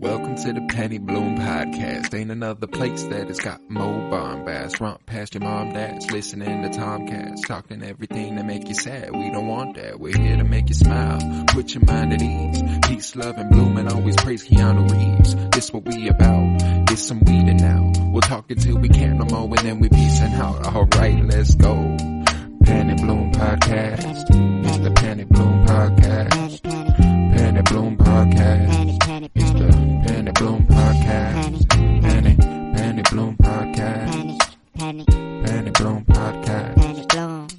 Welcome to the Penny Bloom Podcast. Ain't another place that has got more bombast. Romp past your mom, dad's listening to Tomcats. Talking everything that make you sad. We don't want that. We're here to make you smile. Put your mind at ease. Peace, love, and bloom, and always praise Keanu Reeves. This what we about. This some weeding now. We'll talk until we can't no more, and then we peacing out. Alright, let's go. Penny Bloom Podcast. It's the Penny Bloom Podcast. Penny Bloom Podcast. It's the Penny Bloom Podcast. Penny Bloom Podcast. Penny Bloom Podcast.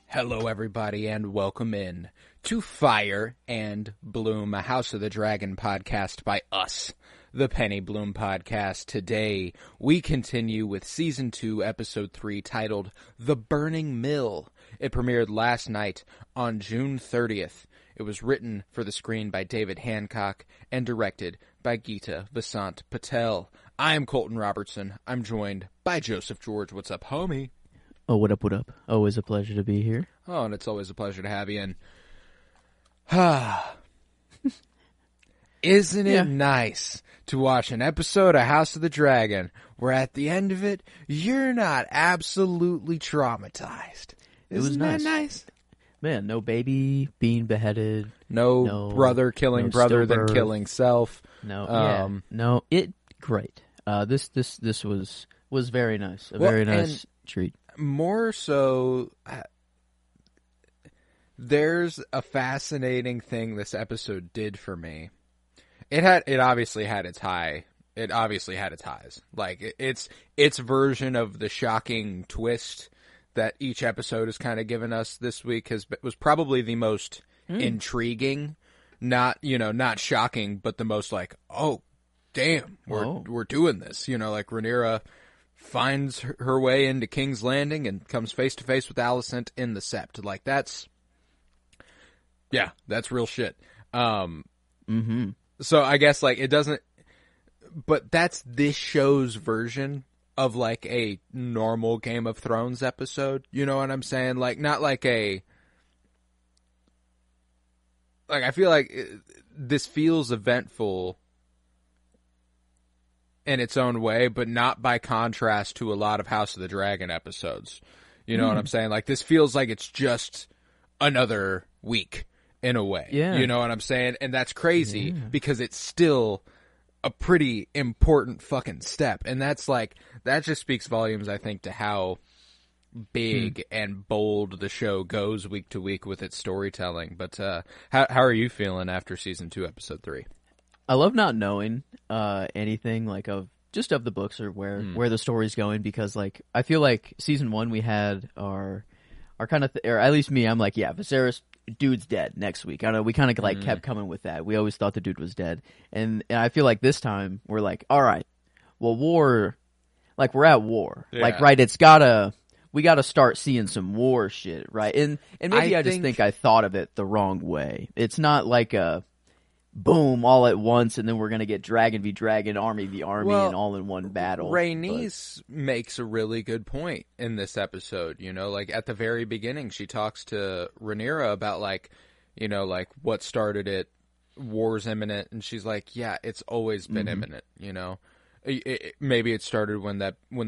Hello, everybody, and welcome in to Fire and Bloom, a House of the Dragon podcast by us, the Penny Bloom Podcast. Today, we continue with Season 2, Episode 3, titled The Burning Mill. It premiered last night on June 30th. It was written for the screen by David Hancock and directed by Geeta Vasant Patel. I am Colton Robertson. I'm joined by Joseph George. What's up, homie? Oh, what up, what up? Always a pleasure to be here. Oh, and it's always a pleasure to have you in. Isn't it nice to watch an episode of House of the Dragon where at the end of it, you're not absolutely traumatized? Isn't that nice? Man, no baby being beheaded. No brother killing brother then stillbirth. killing self. Great. This was very nice. Very nice treat. More so, there's a fascinating thing this episode did for me. It obviously had its high. It obviously had its highs. Like its version of the shocking twist that each episode has kind of given us this week was probably the most intriguing. Not shocking, but the most like, oh, damn, we're doing this. Like Rhaenyra finds her way into King's Landing and comes face to face with Alicent in the Sept. Like that's real shit. So I guess like it doesn't, but that's this show's version of like a normal Game of Thrones episode. You know what I'm saying? Like not like I feel like this feels eventful in its own way, but not by contrast to a lot of House of the Dragon episodes. You know what I'm saying? Like, this feels like it's just another week in a way. Yeah. You know what I'm saying? And that's crazy because it's still a pretty important fucking step. And that just speaks volumes, I think, to how big and bold the show goes week to week with its storytelling. But how are you feeling after Season 2, Episode 3? I love not knowing anything like of the books or where the story's going, because like I feel like Season 1 we had our kind of or at least me, I'm like, yeah, Viserys dude's dead next week. I know we kind of like kept coming with that. We always thought the dude was dead, and I feel like this time we're like, all right, well, we're at war, like right, we gotta start seeing some war shit, right? And maybe I just think I thought of it the wrong way. It's not like a boom all at once, and then we're gonna get dragon v dragon, army v army, and all in one battle. Rhaenys makes a really good point in this episode. Like at the very beginning, she talks to Rhaenyra about like what started it, war's imminent, and she's like, yeah, it's always been imminent. Maybe it started when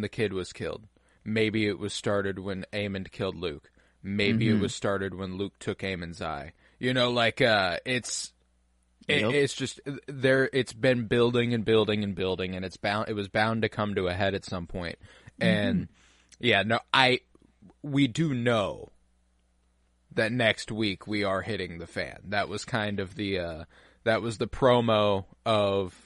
the kid was killed. Maybe it was started when Aemond killed Luke. Maybe it was started when Luke took Aemon's eye. It's just there. It's been building and building and building, and it was bound to come to a head at some point. And we do know that next week we are hitting the fan. That was kind of the promo of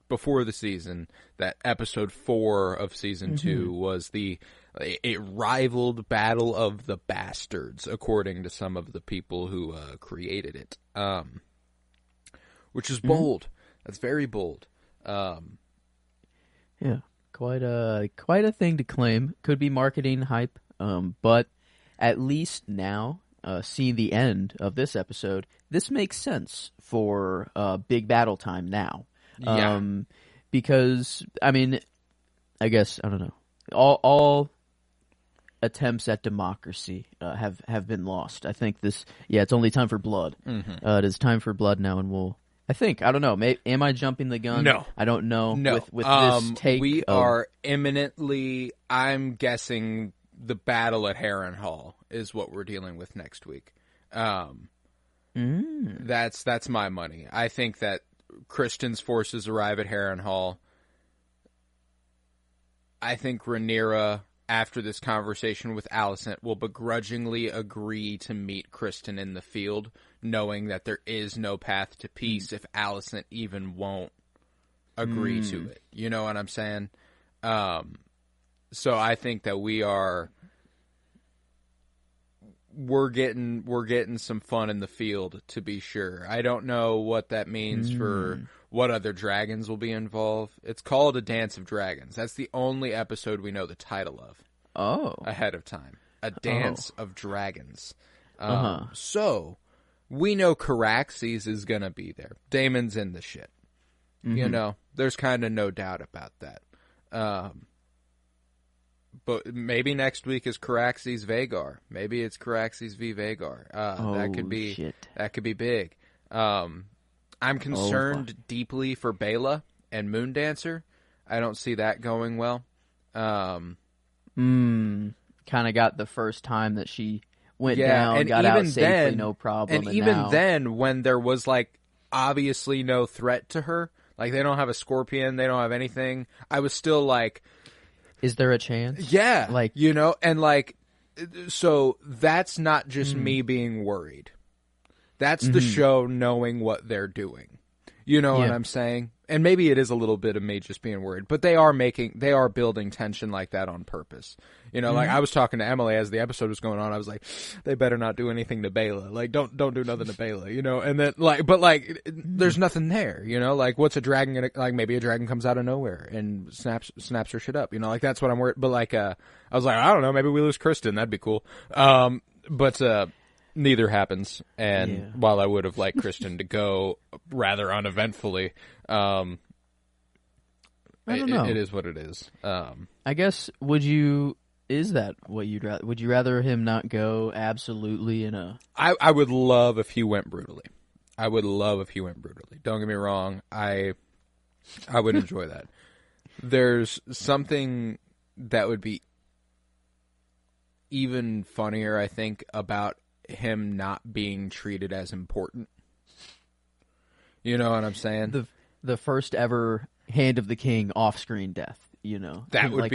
before the season. That episode 4 of Season 2 was it rivaled Battle of the Bastards, according to some of the people who created it. Which is bold. That's very bold. Yeah, quite a thing to claim. Could be marketing hype, but at least now, seeing the end of this episode, this makes sense for big battle time now. Yeah. Because I mean, I guess I don't know. All attempts at democracy have been lost. I think it's only time for blood. It is time for blood now, and I don't know. Am I jumping the gun? No. I don't know. No. With this take, we are imminently. I'm guessing the battle at Harrenhal is what we're dealing with next week. That's my money. I think that Kristen's forces arrive at Harrenhal. I think Rhaenyra, after this conversation with Alicent, will begrudgingly agree to meet Kristen in the field, knowing that there is no path to peace if Alicent even won't agree to it. You know what I'm saying? So I think that we're getting some fun in the field, to be sure. I don't know what that means for what other dragons will be involved. It's called A Dance of Dragons. That's the only episode we know the title of. Ahead of time. A Dance of Dragons. So, we know Caraxes is going to be there. Daemon's in the shit. You know, there's kind of no doubt about that. But maybe next week is Caraxes Vagar. Maybe it's Caraxes v Vagar. That could be big. I'm concerned deeply for Bela and Moondancer. I don't see that going well. Kind of got the first time that she went down, and got out safely, no problem. And even then, when there was like obviously no threat to her, like they don't have a scorpion, they don't have anything, I was still like, is there a chance? Yeah, like, you know, and like, so that's not just me being worried. That's the show knowing what they're doing. You know what I'm saying? And maybe it is a little bit of me just being worried, but they are building tension like that on purpose. You know, like I was talking to Emily as the episode was going on. I was like, they better not do anything to Bela. Like, don't do nothing to Bela, you know? And then there's nothing there, you know? Like, what's a dragon gonna, like, maybe a dragon comes out of nowhere and snaps her shit up, you know? Like, that's what I'm worried. But like, I was like, I don't know, maybe we lose Kristen. That'd be cool. But neither happens. And while I would have liked Kristen to go rather uneventfully, I don't know. It is what it is. I guess, would you rather him not go absolutely in a... I would love if he went brutally. Don't get me wrong. I would enjoy that. There's something that would be even funnier, I think, about him not being treated as important. You know what I'm saying? The first ever Hand of the King off-screen death, you know. That would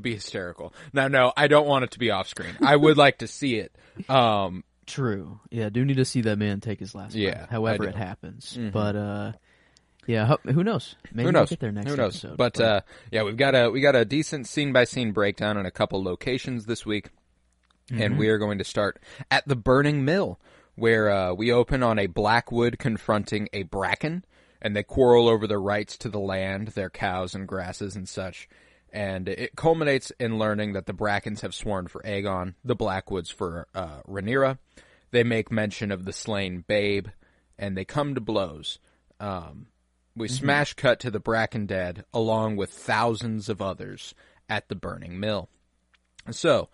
be hysterical. Now, no, I don't want it to be off-screen. I would like to see it. True. Yeah, I do need to see that man take his last breath, however it happens. But who knows? Maybe we'll get there next episode. But we've got a decent scene-by-scene breakdown in a couple locations this week. And we are going to start at the Burning Mill, where we open on a Blackwood confronting a Bracken, and they quarrel over their rights to the land, their cows and grasses and such. And it culminates in learning that the Brackens have sworn for Aegon, the Blackwoods for Rhaenyra. They make mention of the slain babe, and they come to blows. We smash cut to the Bracken dead, along with thousands of others at the Burning Mill. So,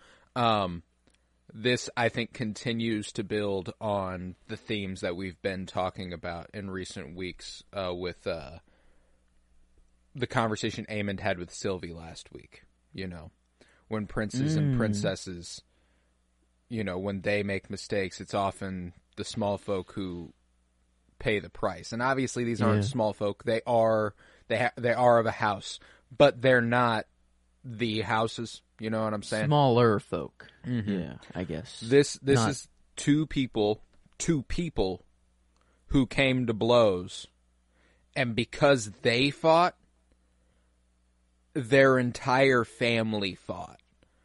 this, I think, continues to build on the themes that we've been talking about in recent weeks with the conversation Aemond had with Sylvie last week. You know, when princes and princesses, you know, when they make mistakes, it's often the small folk who pay the price. And obviously these aren't small folk. They are of a house, but they're not the houses. You know what I'm saying? Smaller folk. Yeah, I guess. This is two people who came to blows, and because they fought, their entire family fought.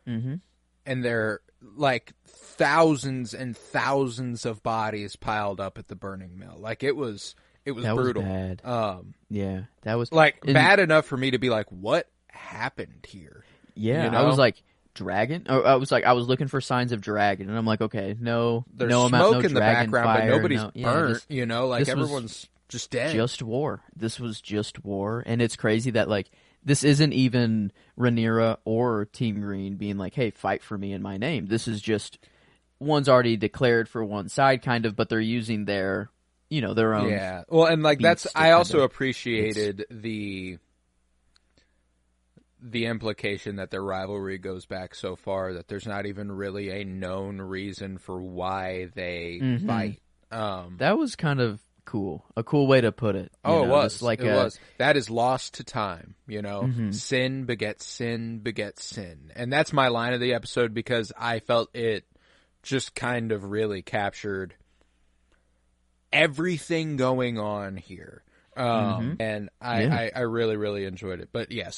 And they're like thousands and thousands of bodies piled up at the Burning Mill. Like it was brutal. Was bad. That was like bad enough for me to be like, what happened here? Yeah, you know? I was like, dragon? I was looking for signs of dragon, and I'm like, okay, there's no smoke no in the dragon background, fire, but nobody's burnt. You know, like everyone's Just dead. Just war. This was just war. And it's crazy that, like, this isn't even Rhaenyra or Team Green being like, hey, fight for me in my name. This is just, one's already declared for one side, kind of, but they're using their, you know, their own. Yeah. Well, and, like, I also appreciated the implication that their rivalry goes back so far that there's not even really a known reason for why they fight. That was kind of cool. A cool way to put it. It was. Like it was. That is lost to time, you know? Sin begets sin begets sin. And that's my line of the episode because I felt it just kind of really captured everything going on here. And I really, really enjoyed it. But yeah,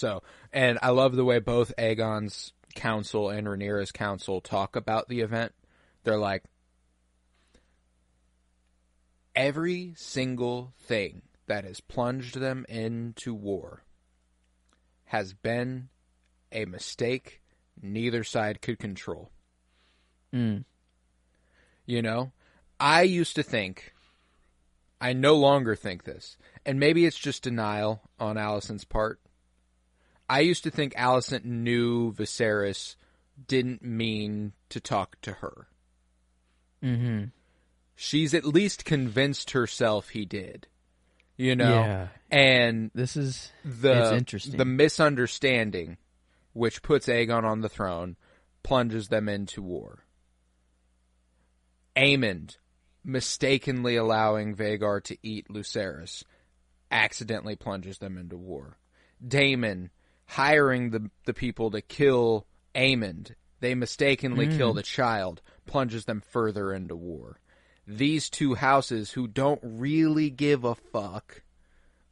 and I love the way both Aegon's council and Rhaenyra's council talk about the event. They're like, every single thing that has plunged them into war has been a mistake neither side could control. You know, I used to think, I no longer think this, and maybe it's just denial on Alicent's part. I used to think Alicent knew Viserys didn't mean to talk to her. She's at least convinced herself he did, you know? Yeah. And this is it's interesting. The misunderstanding, which puts Aegon on the throne, plunges them into war. Aemond mistakenly allowing Vhagar to eat Lucerys accidentally plunges them into war. Daemon hiring the people to kill Aemond, they mistakenly kill the child, plunges them further into war. These two houses who don't really give a fuck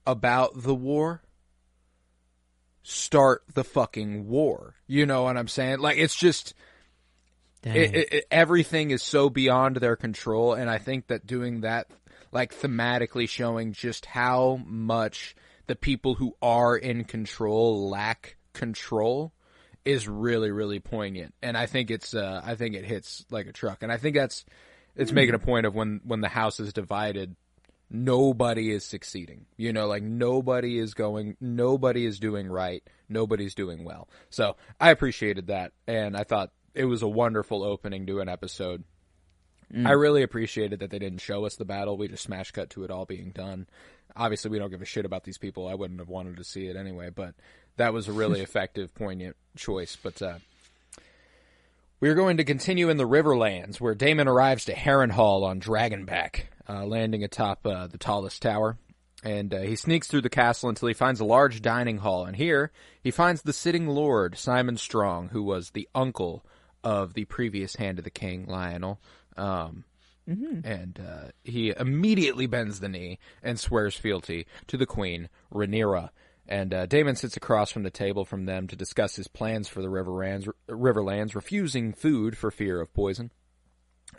about the war start the fucking war. You know what I'm saying? Like, it's just, everything is so beyond their control, and I think that doing that, like, thematically showing just how much the people who are in control lack control is really, really poignant. And I think I think it hits like a truck. And I think it's making a point of when the house is divided, nobody is succeeding. You know, like nobody is doing right, nobody's doing well. So I appreciated that, and I thought it was a wonderful opening to an episode. I really appreciated that they didn't show us the battle. We just smash cut to it all being done. Obviously, we don't give a shit about these people. I wouldn't have wanted to see it anyway, but that was a really effective, poignant choice. But we're going to continue in the Riverlands, where Daemon arrives to Harrenhal on Dragonback, landing atop the tallest tower. And he sneaks through the castle until he finds a large dining hall. And here, he finds the sitting lord, Simon Strong, who was the uncle of the previous Hand of the King, Lionel. And he immediately bends the knee and swears fealty to the queen, Rhaenyra. And Daemon sits across from the table from them to discuss his plans for the Riverlands, refusing food for fear of poison.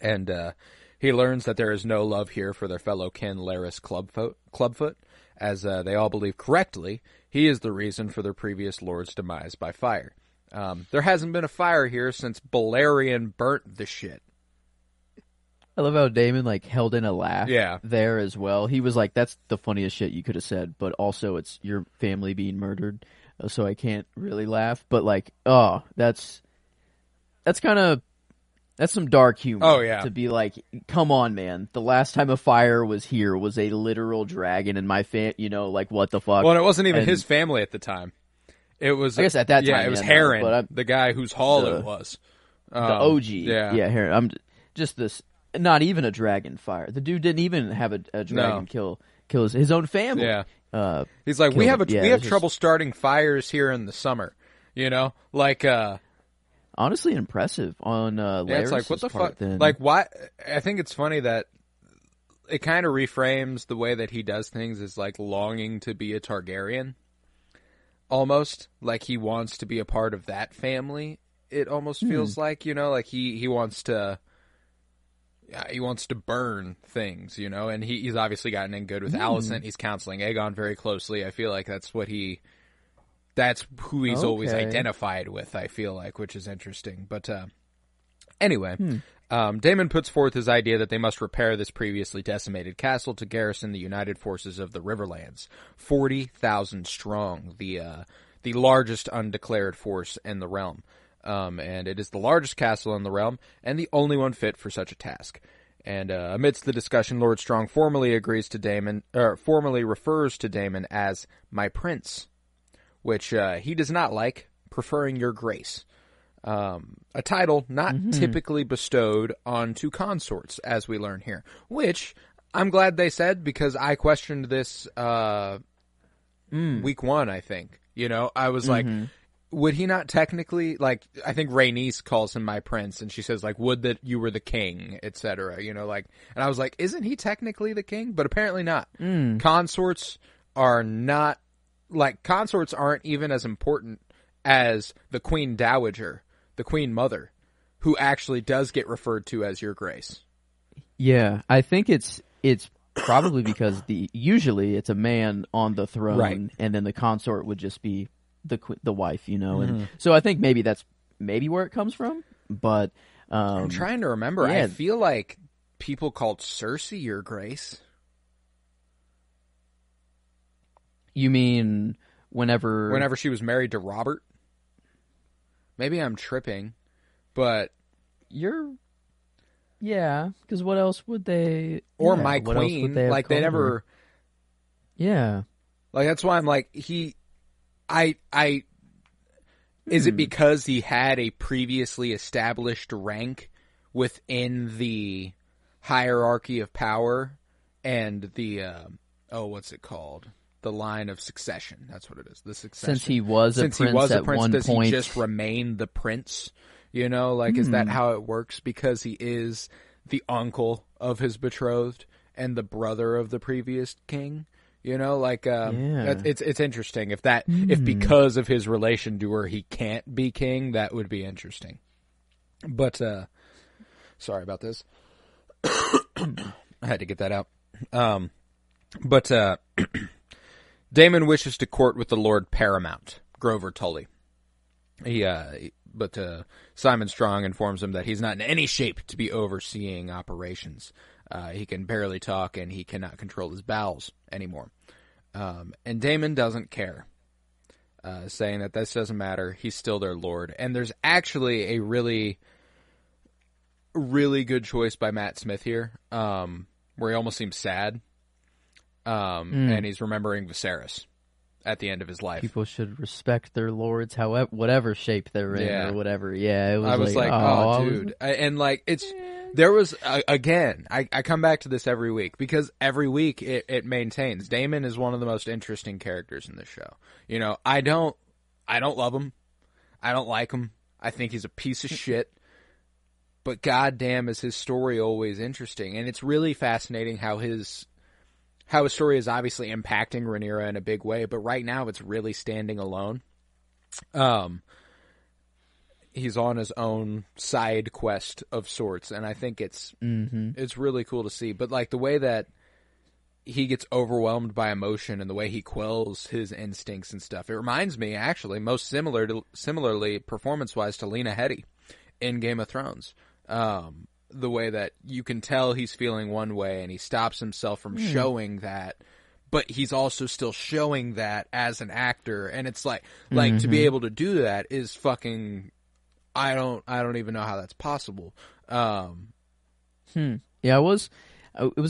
And he learns that there is no love here for their fellow kin, Larys Clubfoot, as they all believe correctly he is the reason for their previous lord's demise by fire. There hasn't been a fire here since Balerion burnt the shit. I love how Daemon, like, held in a laugh there as well. He was like, that's the funniest shit you could have said, but also it's your family being murdered, so I can't really laugh. But, like, that's some dark humor. Oh, yeah. To be like, come on, man. The last time a fire was here was a literal dragon, and my you know, like, what the fuck? Well, and it wasn't even his family at the time. It was, I guess at that time, it was Harren, the guy whose hall it was. The OG. Yeah, Harren. I'm just this. Not even a dragon fire. The dude didn't even have a dragon kill his own family. Yeah. He's like, we have trouble starting fires here in the summer. You know, like honestly impressive on Larys' it's like, what the fuck? Then. Like, why? I think it's funny that it kind of reframes the way that he does things as like longing to be a Targaryen. Almost like he wants to be a part of that family. It almost feels like, you know, like he wants to. Yeah, he wants to burn things, you know, and he's obviously gotten in good with Alicent. He's counseling Aegon very closely. I feel like that's who he's always identified with, I feel like, which is interesting. But anyway, Daemon puts forth his idea that they must repair this previously decimated castle to garrison the united forces of the Riverlands, 40,000 strong, the largest undeclared force in the realm. And it is the largest castle in the realm, and the only one fit for such a task. And amidst the discussion, Lord Strong formally refers to Daemon as my prince, which he does not like, preferring your grace. A title not typically bestowed onto consorts, as we learn here. Which I'm glad they said, because I questioned this week one, I think. You know, I was like, would he not technically, like, I think Rhaenys calls him my prince, and she says, like, would that you were the king, etc., you know, like, and I was like, isn't he technically the king? But apparently not. Consorts are not, like, consorts aren't even as important as the Queen Dowager, the Queen Mother, who actually does get referred to as Your Grace. Yeah, I think it's probably because usually it's a man on the throne, right, and then the consort would just be the wife, you know, and so I think maybe that's where it comes from. But I'm trying to remember. Yeah. I feel like people called Cersei Your Grace. You mean whenever she was married to Robert? Maybe I'm tripping, but yeah, because what else would they? Or yeah, my what else queen? would they have Like they called never. her? Yeah, like that's why I'm like Is it because he had a previously established rank within the hierarchy of power and the what's it called? The line of succession. That's what it is. The succession. Since he was a prince at one does point, he just remain the prince? You know, like is that how it works? Because he is the uncle of his betrothed and the brother of the previous king. You know, like it's interesting if because of his relation to her he can't be king. That would be interesting. But sorry about this. I had to get that out. But Daemon wishes to court with the Lord Paramount, Grover Tully. But Simon Strong informs him that he's not in any shape to be overseeing operations. He can barely talk, and he cannot control his bowels anymore. And Daemon doesn't care, saying that this doesn't matter. He's still their lord. And there's actually a really, really good choice by Matt Smith here, where he almost seems sad. And he's remembering Viserys at the end of his life. People should respect their lords, however, whatever shape they're in or whatever. Yeah, it was I was like, oh, dude. And like, there was, again, I come back to this every week because every week it maintains. Daemon is one of the most interesting characters in this show. You know, I don't love him. I don't like him. I think he's a piece of shit. But goddamn is his story always interesting. And it's really fascinating how his story is obviously impacting Rhaenyra in a big way, but right now it's really standing alone. He's on his own side quest of sorts, and I think it's really cool to see. But like the way that he gets overwhelmed by emotion and the way he quells his instincts and stuff, it reminds me actually most similarly performance-wise to Lena Headey in Game of Thrones. The way that you can tell he's feeling one way and he stops himself from showing that, but he's also still showing that as an actor. And it's like to be able to do that is fucking, I don't even know how that's possible. Yeah, it was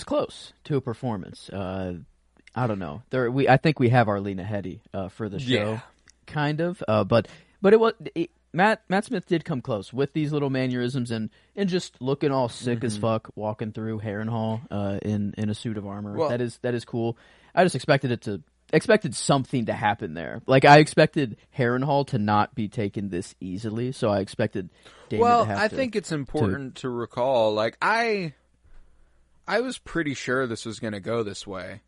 close to a performance. I don't know. I think we have our Lena Headey, for the show, kind of, but Matt Smith did come close with these little mannerisms and just looking all sick as fuck, walking through Harrenhal in a suit of armor. Well, that is cool. I just expected something to happen there. Like I expected Harrenhal to not be taken this easily, so I expected Daemon to have I think it's important to recall. Like I was pretty sure this was going to go this way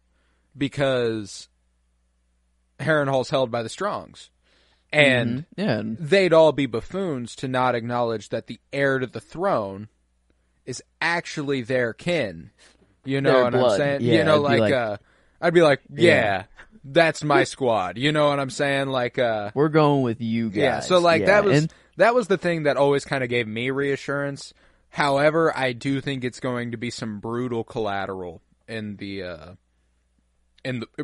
because Harrenhal's held by the Strongs. And they'd all be buffoons to not acknowledge that the heir to the throne is actually their kin. You know what I'm saying? Yeah, you know, I'd be like, that's my squad. You know what I'm saying? Like, we're going with you guys. Yeah. So like that was the thing that always kind of gave me reassurance. However, I do think it's going to be some brutal collateral in the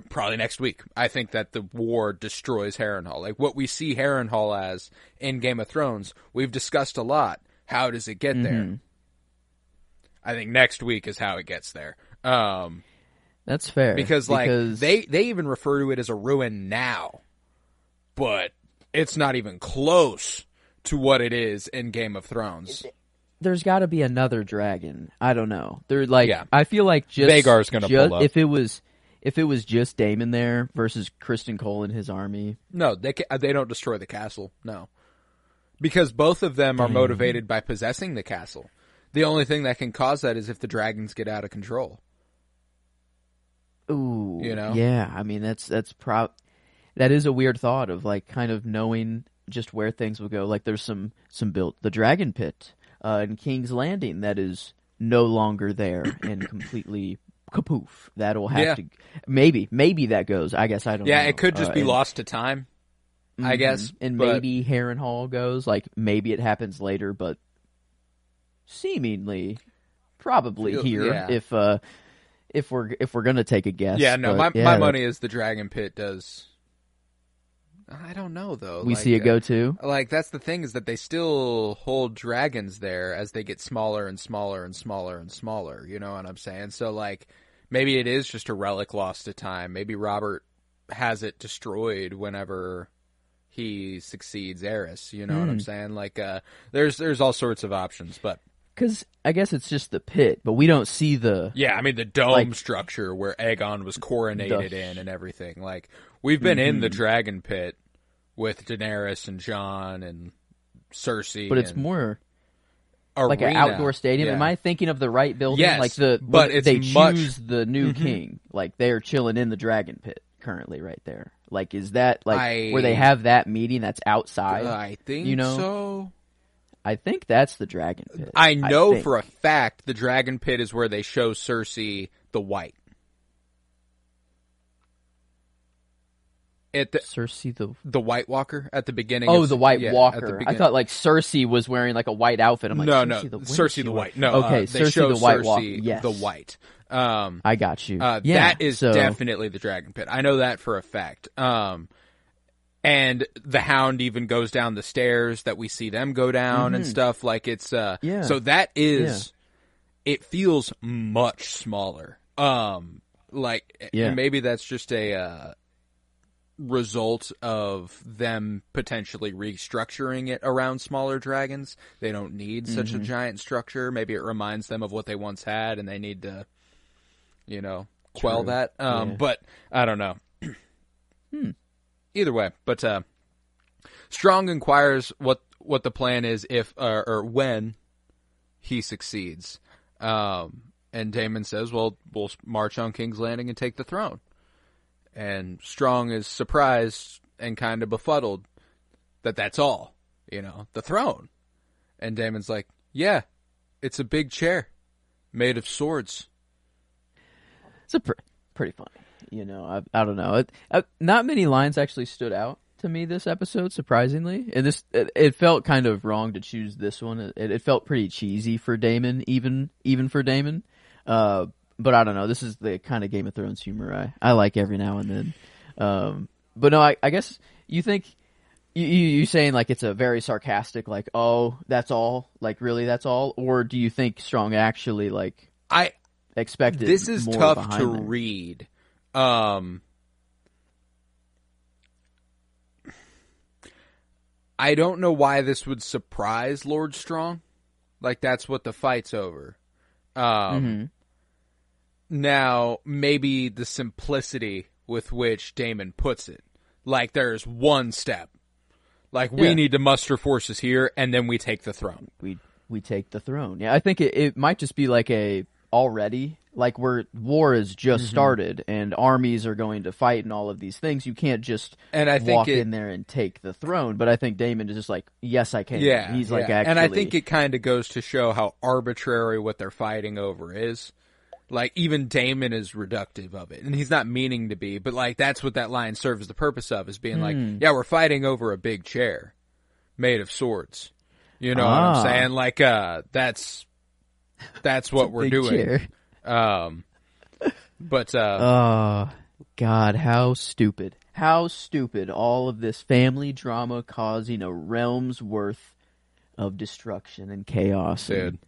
probably next week. I think that the war destroys Harrenhal. Like what we see Harrenhal as in Game of Thrones, we've discussed a lot. How does it get there? I think next week is how it gets there. That's fair. Because they even refer to it as a ruin now, but it's not even close to what it is in Game of Thrones. There's got to be another dragon. I don't know. I feel like Vagar's going to pull up. If it was just Daemon there versus Criston Cole and his army. No, they don't destroy the castle. No, because both of them are motivated by possessing the castle. The only thing that can cause that is if the dragons get out of control. Ooh, Yeah, I mean that is a weird thought of like kind of knowing just where things will go. Like there's some built the dragon pit in King's Landing that is no longer there and completely kapoof. That'll have to maybe that goes. I guess I don't know. Yeah, it could just be lost to time. I guess, and maybe Harrenhal goes. Like maybe it happens later, but seemingly probably here. Yeah. If we're gonna take a guess. Yeah, no, my money is the dragon pit does. I don't know though. We see it go too. Like that's the thing is that they still hold dragons there as they get smaller and smaller and smaller and smaller. You know what I'm saying? So like maybe it is just a relic lost to time. Maybe Robert has it destroyed whenever he succeeds Eris. You know what I'm saying? Like there's all sorts of options, but. Because I guess it's just the pit, but we don't see the... Yeah, I mean, the dome structure where Aegon was coronated in and everything. Like, we've been in the dragon pit with Daenerys and Jon and Cersei. But it's more arena. Like an outdoor stadium. Yeah. Am I thinking of the right building? Yes, like but they choose the new king. Like, they're chilling in the dragon pit currently right there. Like, is that, where they have that meeting that's outside? I think so. I think that's the dragon pit. I know for a fact the dragon pit is where they show Cersei the white. Cersei the White Walker at the beginning. Oh, the White Walker. I thought like Cersei was wearing like a white outfit. I'm like, no, Cersei the White. No, okay, they Cersei show the White Cersei Walker. Yes, the White. I got you. That is definitely the dragon pit. I know that for a fact. And the Hound even goes down the stairs that we see them go down and stuff. Like it's so that is it feels much smaller. And maybe that's just a result of them potentially restructuring it around smaller dragons. They don't need such a giant structure. Maybe it reminds them of what they once had and they need to quell that. But I don't know. Either way, but Strong inquires what the plan is if or when he succeeds, and Daemon says, "Well, we'll march on King's Landing and take the throne." And Strong is surprised and kind of befuddled that that's all, the throne. And Daemon's like, "Yeah, it's a big chair made of swords." It's pretty funny. I don't know. Not many lines actually stood out to me this episode, surprisingly. And it felt kind of wrong to choose this one. It felt pretty cheesy for Daemon, even for Daemon. But I don't know. This is the kind of Game of Thrones humor I like every now and then. But no, I guess you think you saying like it's a very sarcastic, like, oh, that's all, like really that's all, or do you think Strong actually like expected? This is more tough to there? read. I don't know why this would surprise Lord Strong. Like, that's what the fight's over. Now, maybe the simplicity with which Daemon puts it. Like, there's one step. Like, we need to muster forces here, and then we take the throne. We take the throne. Yeah, I think it might just be like already, like where war has just started and armies are going to fight and all of these things. You can't just walk in there and take the throne. But I think Daemon is just like, yes, I can. Yeah, he's like, actually. And I think it kind of goes to show how arbitrary what they're fighting over is. Like, even Daemon is reductive of it. And he's not meaning to be, but like, that's what that line serves the purpose of, is being like, yeah, we're fighting over a big chair made of swords. You know what I'm saying? Like, that's that's what we're doing. Chair. But oh God, how stupid! How stupid! All of this family drama causing a realm's worth of destruction and chaos. Dude.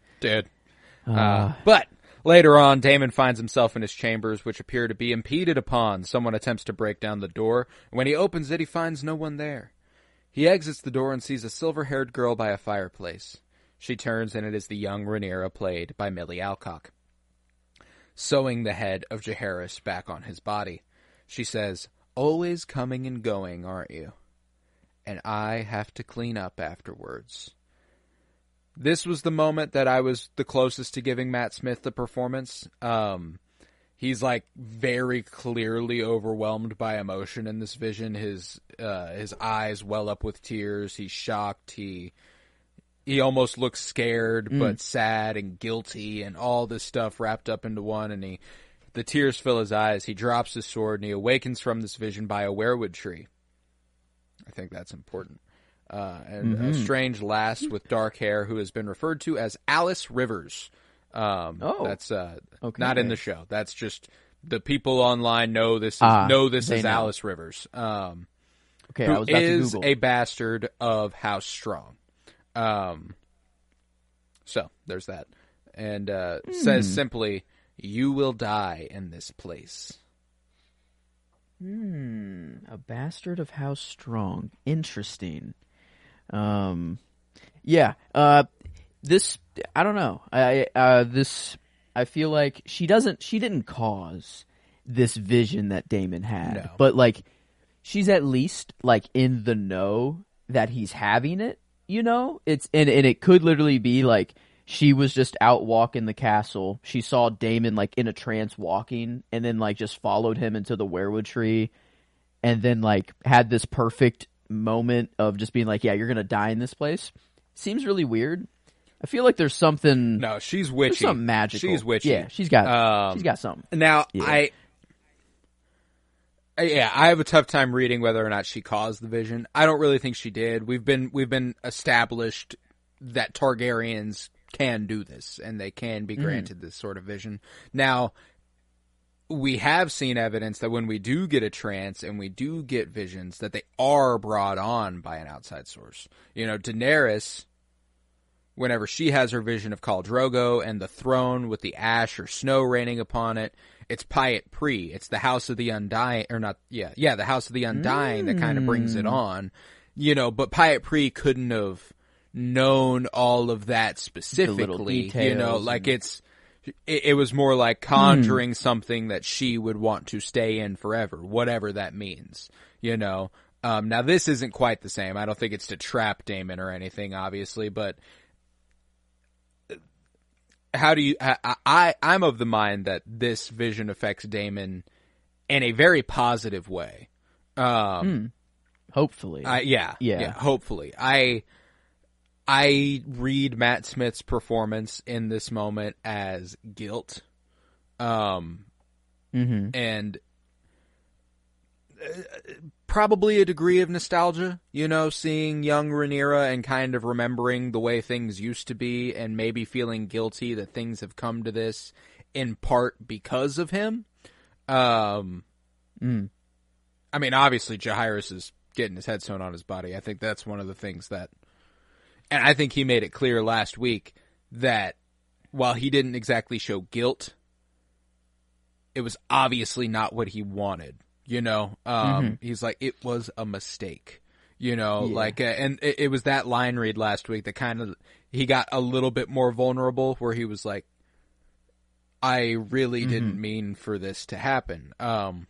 But later on, Damon finds himself in his chambers, which appear to be impeded upon. Someone attempts to break down the door. When he opens it, he finds no one there. He exits the door and sees a silver-haired girl by a fireplace. She turns, and it is the young Rhaenyra, played by Millie Alcock, sewing the head of Jaehaerys back on his body. She says, "Always coming and going, aren't you? And I have to clean up afterwards." This was the moment that I was the closest to giving Matt Smith the performance. He's like very clearly overwhelmed by emotion in this vision. His eyes well up with tears. He's shocked. He almost looks scared, but sad and guilty, and all this stuff wrapped up into one. And the tears fill his eyes. He drops his sword, and he awakens from this vision by a weirwood tree. I think that's important. And a strange lass with dark hair who has been referred to as Alice Rivers. That's okay. Not in the show. That's just the people online know this is Alice Rivers. Okay, I who was about is to Google. a bastard of House Strong. So there's that, and says simply, "You will die in this place." A bastard of House Strong. Interesting. Yeah. This, I don't know. I feel like she didn't cause this vision that Damon had, No. but like, she's at least like in the know that he's having it, you know? And it could literally be like, she was just out walking the castle. She saw Damon like in a trance walking, and then like just followed him into the weirwood tree, and then like had this perfect moment of just being like, yeah, you're gonna die in this place. Seems really weird. I feel like there's something. No, she's witchy. There's something magical. She's witchy. Yeah, she's got something. Now, Yeah. I have a tough time reading whether or not she caused the vision. I don't really think she did. We've been established that Targaryens can do this, and they can be granted this sort of vision. Now, we have seen evidence that when we do get a trance and we do get visions, that they are brought on by an outside source. You know, Daenerys, whenever she has her vision of Khal Drogo and the throne with the ash or snow raining upon it, it's Pyat Pri. It's the House of the Undying, or not, the House of the Undying that kind of brings it on. You know, but Pyat Pri couldn't have known all of that specifically. You know, like it was more like conjuring something that she would want to stay in forever, whatever that means. You know, now this isn't quite the same. I don't think it's to trap Daemon or anything, obviously, but how do you? I'm of the mind that this vision affects Daemon in a very positive way. Hopefully, yeah. Hopefully, I read Matt Smith's performance in this moment as guilt, and probably a degree of nostalgia, you know, seeing young Rhaenyra and kind of remembering the way things used to be and maybe feeling guilty that things have come to this in part because of him. I mean, obviously Jaehaerys is getting his head sewn on his body. I think that's one of the things that, and I think he made it clear last week that while he didn't exactly show guilt, it was obviously not what he wanted. You know, he's like, it was a mistake, you know, like, and it was that line read last week that kind of, he got a little bit more vulnerable where he was like, I really didn't mean for this to happen. And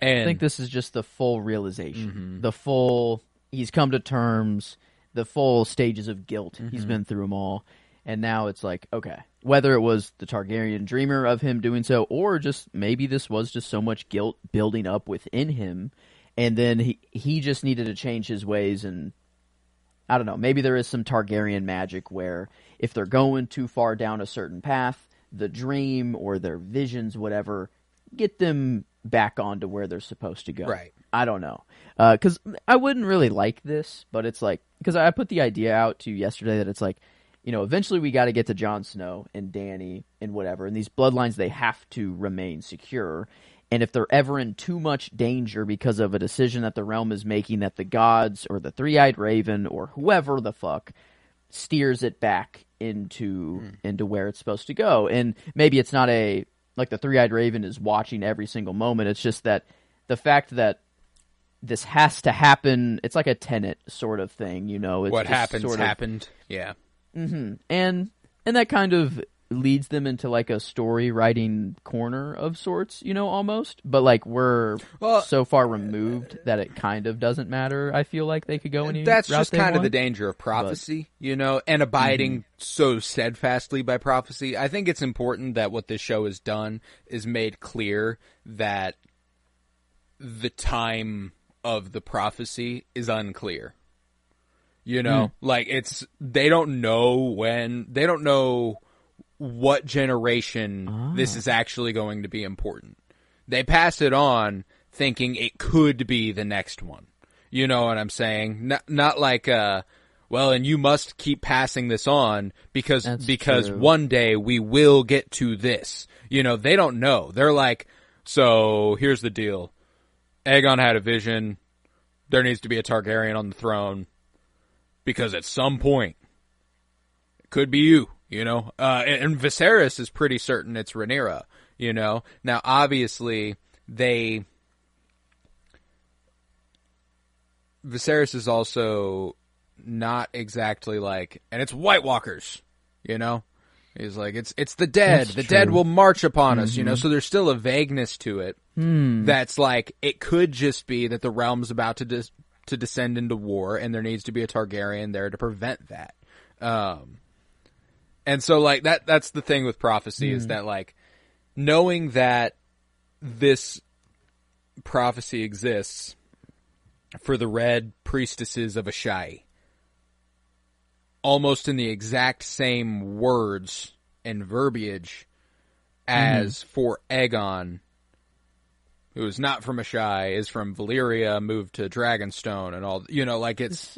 I think this is just the full realization, he's come to terms, the full stages of guilt. He's been through them all. And now it's like, okay, whether it was the Targaryen dreamer of him doing so, or just maybe this was just so much guilt building up within him, and then he just needed to change his ways. And I don't know, maybe there is some Targaryen magic where if they're going too far down a certain path, the dream or their visions, whatever, get them back onto where they're supposed to go. Right. I don't know. Because I wouldn't really like this, but it's like, because I put the idea out to you yesterday that it's like, eventually we got to get to Jon Snow and Dany and whatever, and these bloodlines, they have to remain secure. And if they're ever in too much danger because of a decision that the realm is making, that the gods or the Three-Eyed Raven or whoever the fuck steers it back into where it's supposed to go. And maybe it's not like the Three-Eyed Raven is watching every single moment. It's just that the fact that this has to happen, it's like a Tenet sort of thing, It's what just happens sort of, happened. Yeah. Mm-hmm. And that kind of leads them into like a story writing corner of sorts, almost. But like we're so far removed that it kind of doesn't matter. I feel like they could go any That's route just they kind of want. the danger of prophecy, and abiding so steadfastly by prophecy. I think it's important that what this show has done is made clear that the time of the prophecy is unclear. Like they don't know what generation this is actually going to be important. They pass it on thinking it could be the next one. You know what I'm saying? Not like, well, and you must keep passing this on because true. one day we will get to this. They don't know. They're like, so here's the deal. Aegon had a vision. There needs to be a Targaryen on the throne because at some point it could be you. And Viserys is pretty certain it's Rhaenyra, Now, obviously, Viserys is also not exactly like, and it's White Walkers, He's like, it's the dead. That's the true. dead will march upon us, So there's still a vagueness to it. That's like, it could just be that the realm's about to descend into war, and there needs to be a Targaryen there to prevent that. And so, like, that's the thing with prophecy is that, like, knowing that this prophecy exists for the Red Priestesses of Ashai, almost in the exact same words and verbiage as for Aegon, who is not from Ashai, is from Valyria, moved to Dragonstone, and all, like, it's...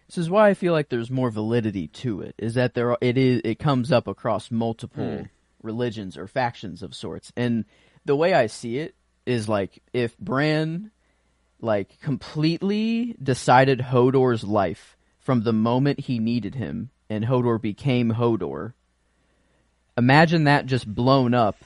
This is why I feel like there's more validity to it. Is that it comes up across multiple religions or factions of sorts, and the way I see it is like if Bran like completely decided Hodor's life from the moment he needed him, and Hodor became Hodor. Imagine that just blown up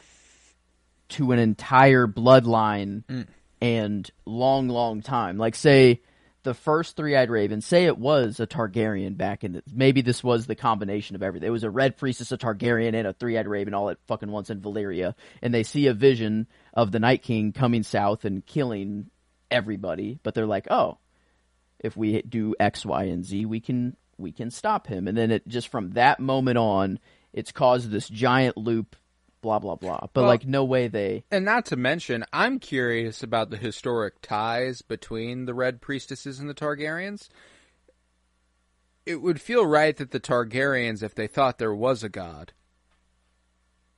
to an entire bloodline and long time. Like say. The first Three-Eyed Raven, say it was a Targaryen back in maybe this was the combination of everything. It was a Red Priestess, a Targaryen, and a Three-Eyed Raven all at fucking once in Valyria. And they see a vision of the Night King coming south and killing everybody. But they're like, oh, if we do X, Y, and Z, we can stop him. And then it just from that moment on, it's caused this giant loop, blah, blah, blah. But like no way they... And not to mention, I'm curious about the historic ties between the Red Priestesses and the Targaryens. It would feel right that the Targaryens, if they thought there was a god,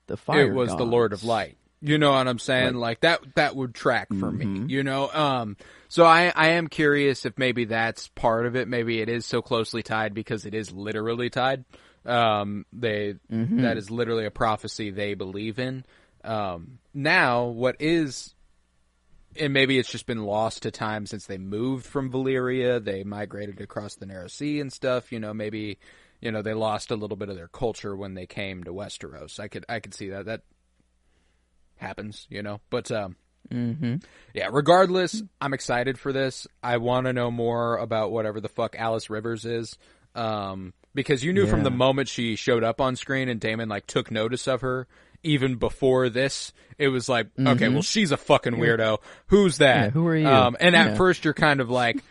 the fire it was gods. The Lord of Light. You know what I'm saying? Right. Like that would track for me, So I am curious if maybe that's part of it. Maybe it is so closely tied because it is literally tied. That is literally a prophecy they believe in. Now what is, and maybe it's just been lost to time since they moved from Valyria, they migrated across the Narrow Sea and stuff, maybe, they lost a little bit of their culture when they came to Westeros. I could see that happens, but, yeah, regardless, I'm excited for this. I want to know more about whatever the fuck Alice Rivers is. Because you knew from the moment she showed up on screen and Damon like took notice of her, even before this, it was like, okay, well she's a fucking weirdo. Who's that? Yeah, who are you? And at first you're kind of like,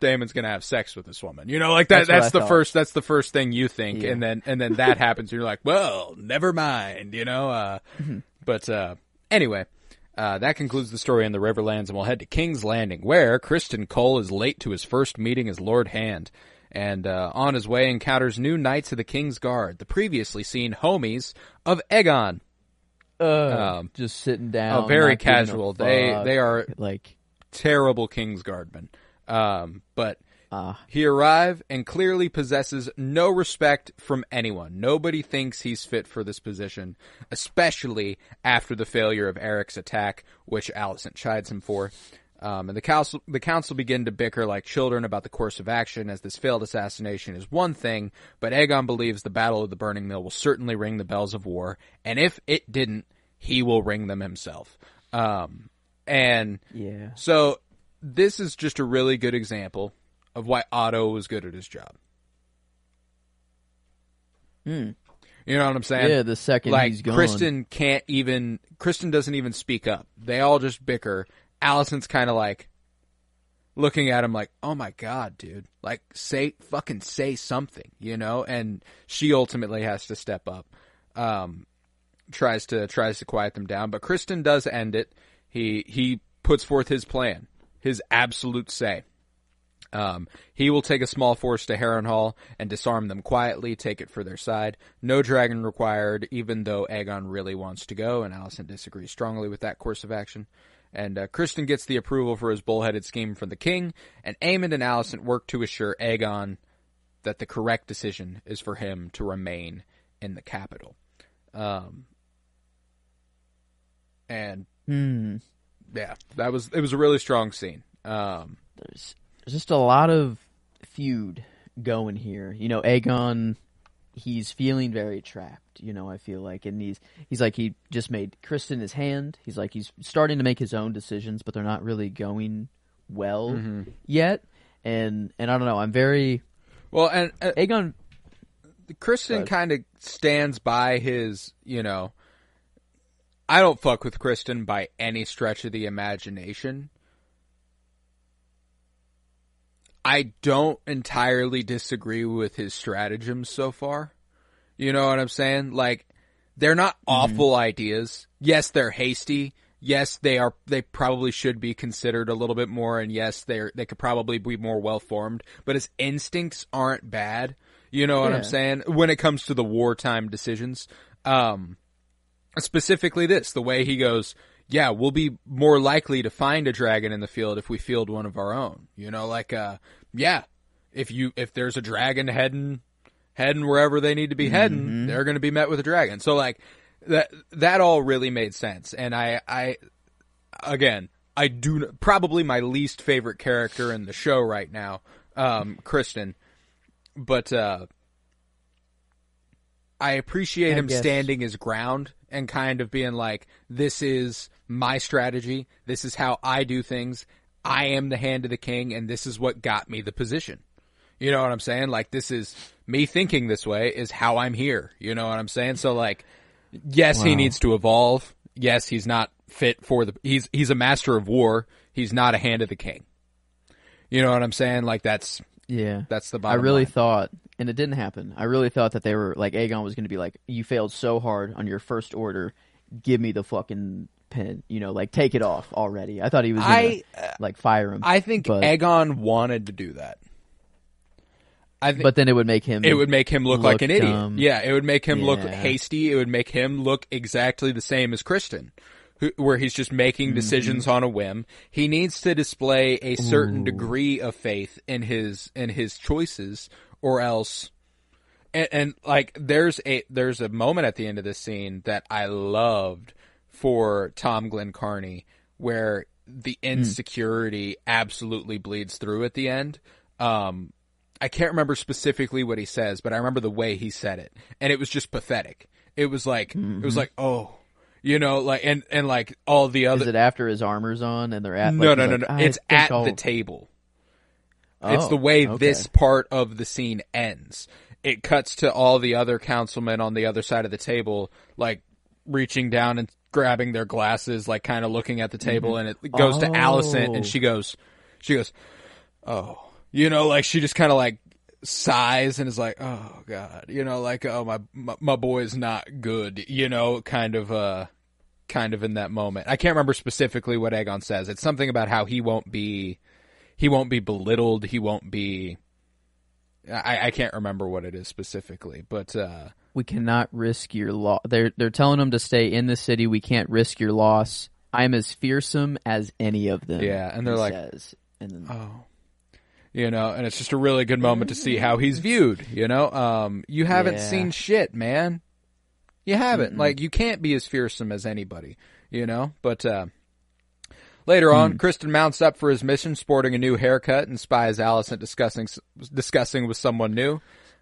Damon's gonna have sex with this woman. Like that. That's the first thing you think, and then that happens. And you're like, well, never mind. But anyway. That concludes the story in the Riverlands, and we'll head to King's Landing, where Criston Cole is late to his first meeting as Lord Hand. And on his way encounters new Knights of the King's Guard, the previously seen homies of Aegon. Just sitting down. Oh, very casual. They are like terrible King's Guardmen. But He arrives and clearly possesses no respect from anyone. Nobody thinks he's fit for this position, especially after the failure of Eric's attack, which Alicent chides him for. And the council begin to bicker like children about the course of action, as this failed assassination is one thing, but Aegon believes the Battle of the Burning Mill will certainly ring the bells of war, and if it didn't, he will ring them himself. So this is just a really good example of why Otto was good at his job. You know what I'm saying? Yeah, the second he's gone. Kristen doesn't even speak up. They all just bicker. Alicent's kind of like looking at him like, oh my God, dude. Like, say something, you know? And she ultimately has to step up. Tries to quiet them down, but Kristen does end it. He puts forth his plan, his absolute say. He will take a small force to Harrenhal and disarm them quietly, take it for their side. No dragon required, even though Aegon really wants to go, and Alicent disagrees strongly with that course of action. And Kristen gets the approval for his bullheaded scheme from the king, and Aemond and Alicent work to assure Aegon that the correct decision is for him to remain in the capital. Yeah, it was a really strong scene. There's just a lot of feud going here. You know, Aegon, he's feeling very trapped, you know, I feel like. And he's like, he just made Kristen his hand. He's like, he's starting to make his own decisions, but they're not really going well yet. And I don't know, I'm very... Well, and Aegon... Kristen kind of stands by his, you know... I don't fuck with Kristen by any stretch of the imagination. I don't entirely disagree with his stratagems so far. You know what I'm saying? Like, they're not awful ideas. Yes, they're hasty. Yes, they probably should be considered a little bit more, and yes, they could probably be more well-formed, but his instincts aren't bad. You know what I'm saying? When it comes to the wartime decisions. Specifically this, the way he goes, yeah, we'll be more likely to find a dragon in the field if we field one of our own. You know, like, if there's a dragon heading wherever they need to be heading, they're going to be met with a dragon. So, like, that all really made sense. And probably my least favorite character in the show right now, Kristen. But, I appreciate him standing his ground and kind of being like, this is my strategy. This is how I do things. I am the hand of the king, and this is what got me the position. You know what I'm saying? Like, this is me thinking this way is how I'm here. You know what I'm saying? So, like, yes, he needs to evolve. Yes, he's not fit for he's a master of war. He's not a hand of the king. You know what I'm saying? Like, that's the bottom I really line. thought, and it didn't happen, I really thought that they were, like, Aegon was going to be like, you failed so hard on your first order, give me the fucking pen, you know, like, take it off already. I thought he was going to, like, fire him. I think Aegon wanted to do that. But then it would make him look like an idiot. Yeah, it would make him look hasty. It would make him look exactly the same as Kristen, where he's just making decisions on a whim. He needs to display a certain degree of faith in his choices, or else. And like, there's a moment at the end of this scene that I loved for Tom Glencarney, where the insecurity absolutely bleeds through at the end. I can't remember specifically what he says, but I remember the way he said it, and it was just pathetic. It was like, oh, you know, like, and like all the other. Is it after his armor's on and they're at? No. It's at the table. It's the way this part of the scene ends. It cuts to all the other councilmen on the other side of the table, like reaching down and grabbing their glasses, like kind of looking at the table, and it goes to Alicent, and she goes, oh. You know, like, she just kind of, like, sighs and is like, oh, God. You know, like, oh, my boy's not good. You know, kind of in that moment. I can't remember specifically what Aegon says. It's something about how he won't be belittled. He won't be... I can't remember what it is specifically, but... We cannot risk your loss. They're telling him to stay in the city. We can't risk your loss. I'm as fearsome as any of them. Yeah, and they're like... says. And then, oh... you know, and it's just a really good moment to see how he's viewed, you know. You haven't seen shit, man. You haven't. Like, you can't be as fearsome as anybody, you know. But later on, Kristen mounts up for his mission, sporting a new haircut, and spies Alicent discussing with someone new.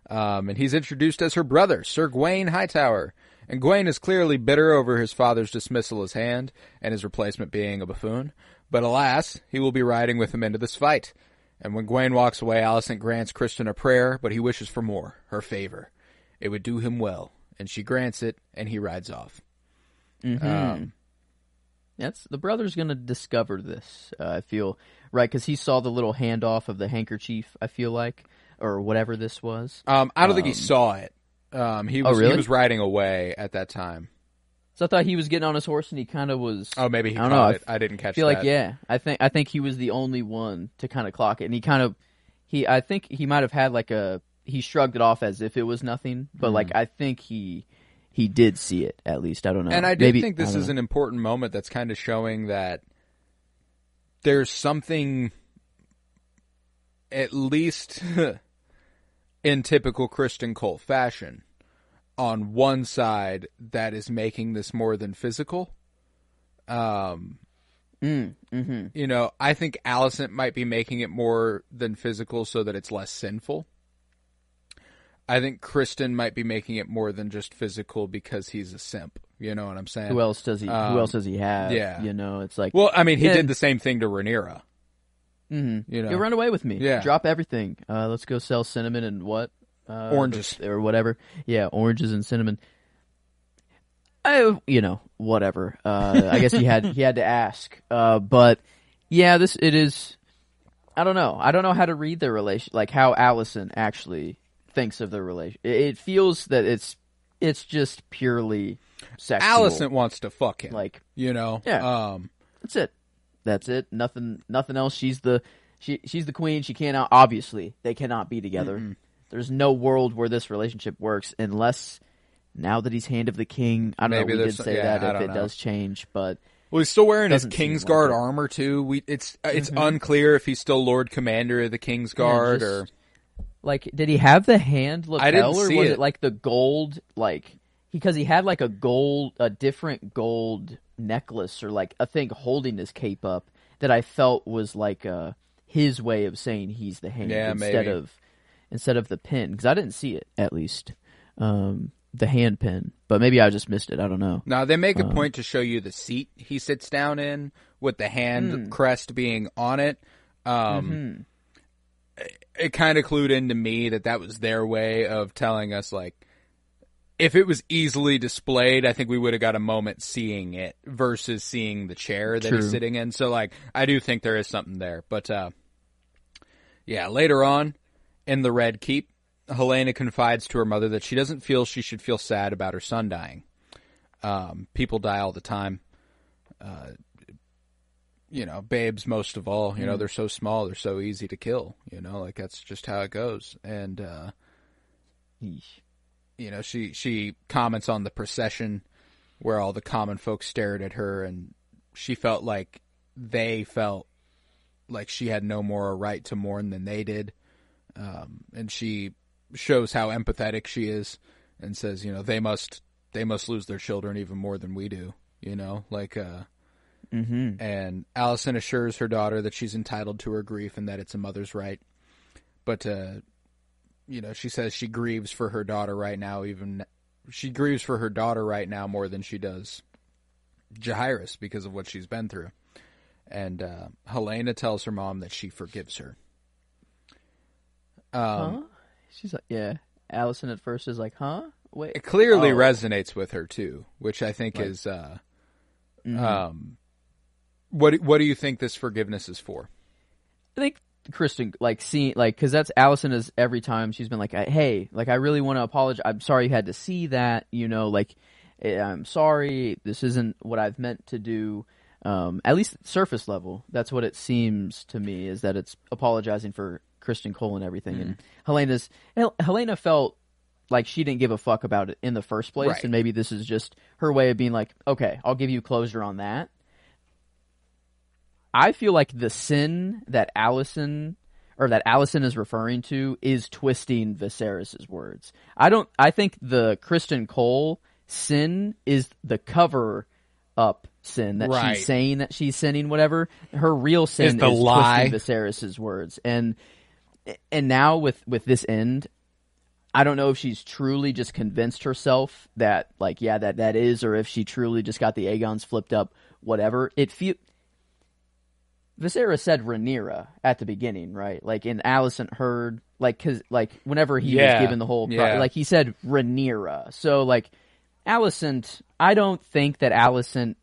And he's introduced as her brother, Sir Gawain Hightower. And Gawain is clearly bitter over his father's dismissal as Hand, and his replacement being a buffoon. But alas, he will be riding with him into this fight. And when Gawain walks away, Alicent grants Kristen a prayer, but he wishes for more, her favor. It would do him well. And she grants it, and he rides off. The brother's going to discover this, I feel, right? Because he saw the little handoff of the handkerchief, I feel like, or whatever this was. I don't think he saw it. He was riding away at that time. So I thought he was getting on his horse and he kind of was. Oh, maybe he caught it. I didn't catch that. I feel like I think he was the only one to kind of clock it, and I think he might have had he shrugged it off as if it was nothing, but I think he did see it at least. I don't know. And I do think this is an important moment that's kind of showing that there's something, at least in typical Kristen Cole fashion, on one side that is making this more than physical. You know, I think Alicent might be making it more than physical so that it's less sinful. I think Kristen might be making it more than just physical because he's a simp. You know what I'm saying? Who else does he have? Yeah. You know, it's like, well, I mean, he did the same thing to Rhaenyra. You know, run away with me. Yeah. Drop everything. Let's go sell cinnamon and what? Oranges or whatever. Yeah, oranges and cinnamon. Whatever. I guess he had to ask. But yeah, it is. I don't know. I don't know how to read their relation, like how Alicent actually thinks of the relation. It feels that it's just purely sexual. Alicent wants to fuck him. Like, you know. Yeah. That's it. Nothing else. She's the queen. She cannot. Obviously, they cannot be together. Mm-mm. There's no world where this relationship works unless now that he's Hand of the King. I don't know. We did say that if it does change, but well, he's still wearing his Kingsguard armor too. It's unclear if he's still Lord Commander of the Kingsguard or like did he have the hand lapel I didn't or see was it like the gold because he had like a different gold necklace or like a thing holding his cape up that I felt was like his way of saying he's the Hand instead of the pin, because I didn't see it, at least, the hand pin. But maybe I just missed it. I don't know. No, they make a point to show you the seat he sits down in with the hand crest being on it. It kind of clued into me that was their way of telling us, like, if it was easily displayed, I think we would have got a moment seeing it versus seeing the chair that he's sitting in. So, like, I do think there is something there. But, yeah, later on, in the Red Keep, Helena confides to her mother that she doesn't feel she should feel sad about her son dying. People die all the time. You know, babes most of all. You know, they're so small, they're so easy to kill. You know, like that's just how it goes. And, you know, she comments on the procession where all the common folk stared at her, and she felt like they felt like she had no more a right to mourn than they did. And she shows how empathetic she is and says, you know, they must lose their children even more than we do, you know, like, and Alicent assures her daughter that she's entitled to her grief and that it's a mother's right. But, you know, she says she grieves for her daughter right now, more than she does Jaehaerys because of what she's been through. And, Helena tells her mom that she forgives her. She's like, yeah. Alicent at first is like, huh? Wait. It clearly resonates with her too, which I think is, what do you think this forgiveness is for? I think Kristen, like, seeing, like, because that's Alicent is every time she's been like, hey, like, I really want to apologize. I'm sorry you had to see that, you know, like, I'm sorry. This isn't what I've meant to do. At least surface level, that's what it seems to me, is that it's apologizing for Kristen Cole and everything. And Helena felt like she didn't give a fuck about it in the first place, and maybe this is just her way of being like, okay, I'll give you closure on that. I feel like the sin that Alicent or that Alicent is referring to is twisting Viserys's words. I think the Kristen Cole sin is the cover up sin that she's saying that she's sinning, whatever. Her real sin is lie. Twisting Viserys's words. And now with this end, I don't know if she's truly just convinced herself that, like, yeah, that is, or if she truly just got the Aegons flipped up, whatever. Viserys said Rhaenyra at the beginning, right? Like, in Alicent heard, like, cause, like, whenever he was given the whole, like, he said Rhaenyra. So, like, Alicent, I don't think that Alicent,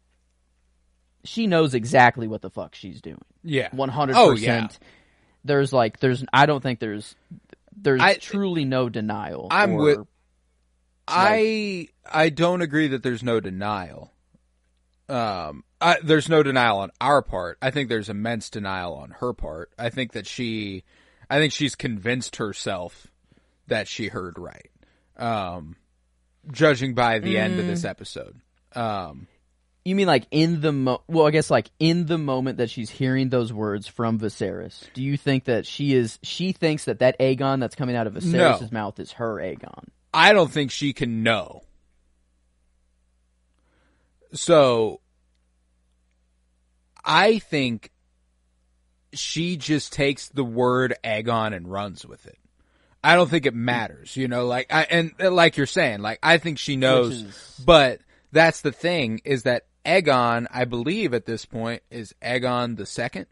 she knows exactly what the fuck she's doing. Yeah. 100%. Oh, yeah. I don't think there's truly no denial. I don't agree that there's no denial. There's no denial on our part. I think there's immense denial on her part. I think she's convinced herself that she heard right. Judging by the end of this episode. You mean like in the well, I guess like in the moment that she's hearing those words from Viserys, do you think that she thinks that Aegon that's coming out of Viserys' mouth is her Aegon? I don't think she can know. So I think she just takes the word Aegon and runs with it. I don't think it matters, like like you're saying, like I think she knows, but that's the thing is that Aegon, I believe at this point, is Aegon the Second.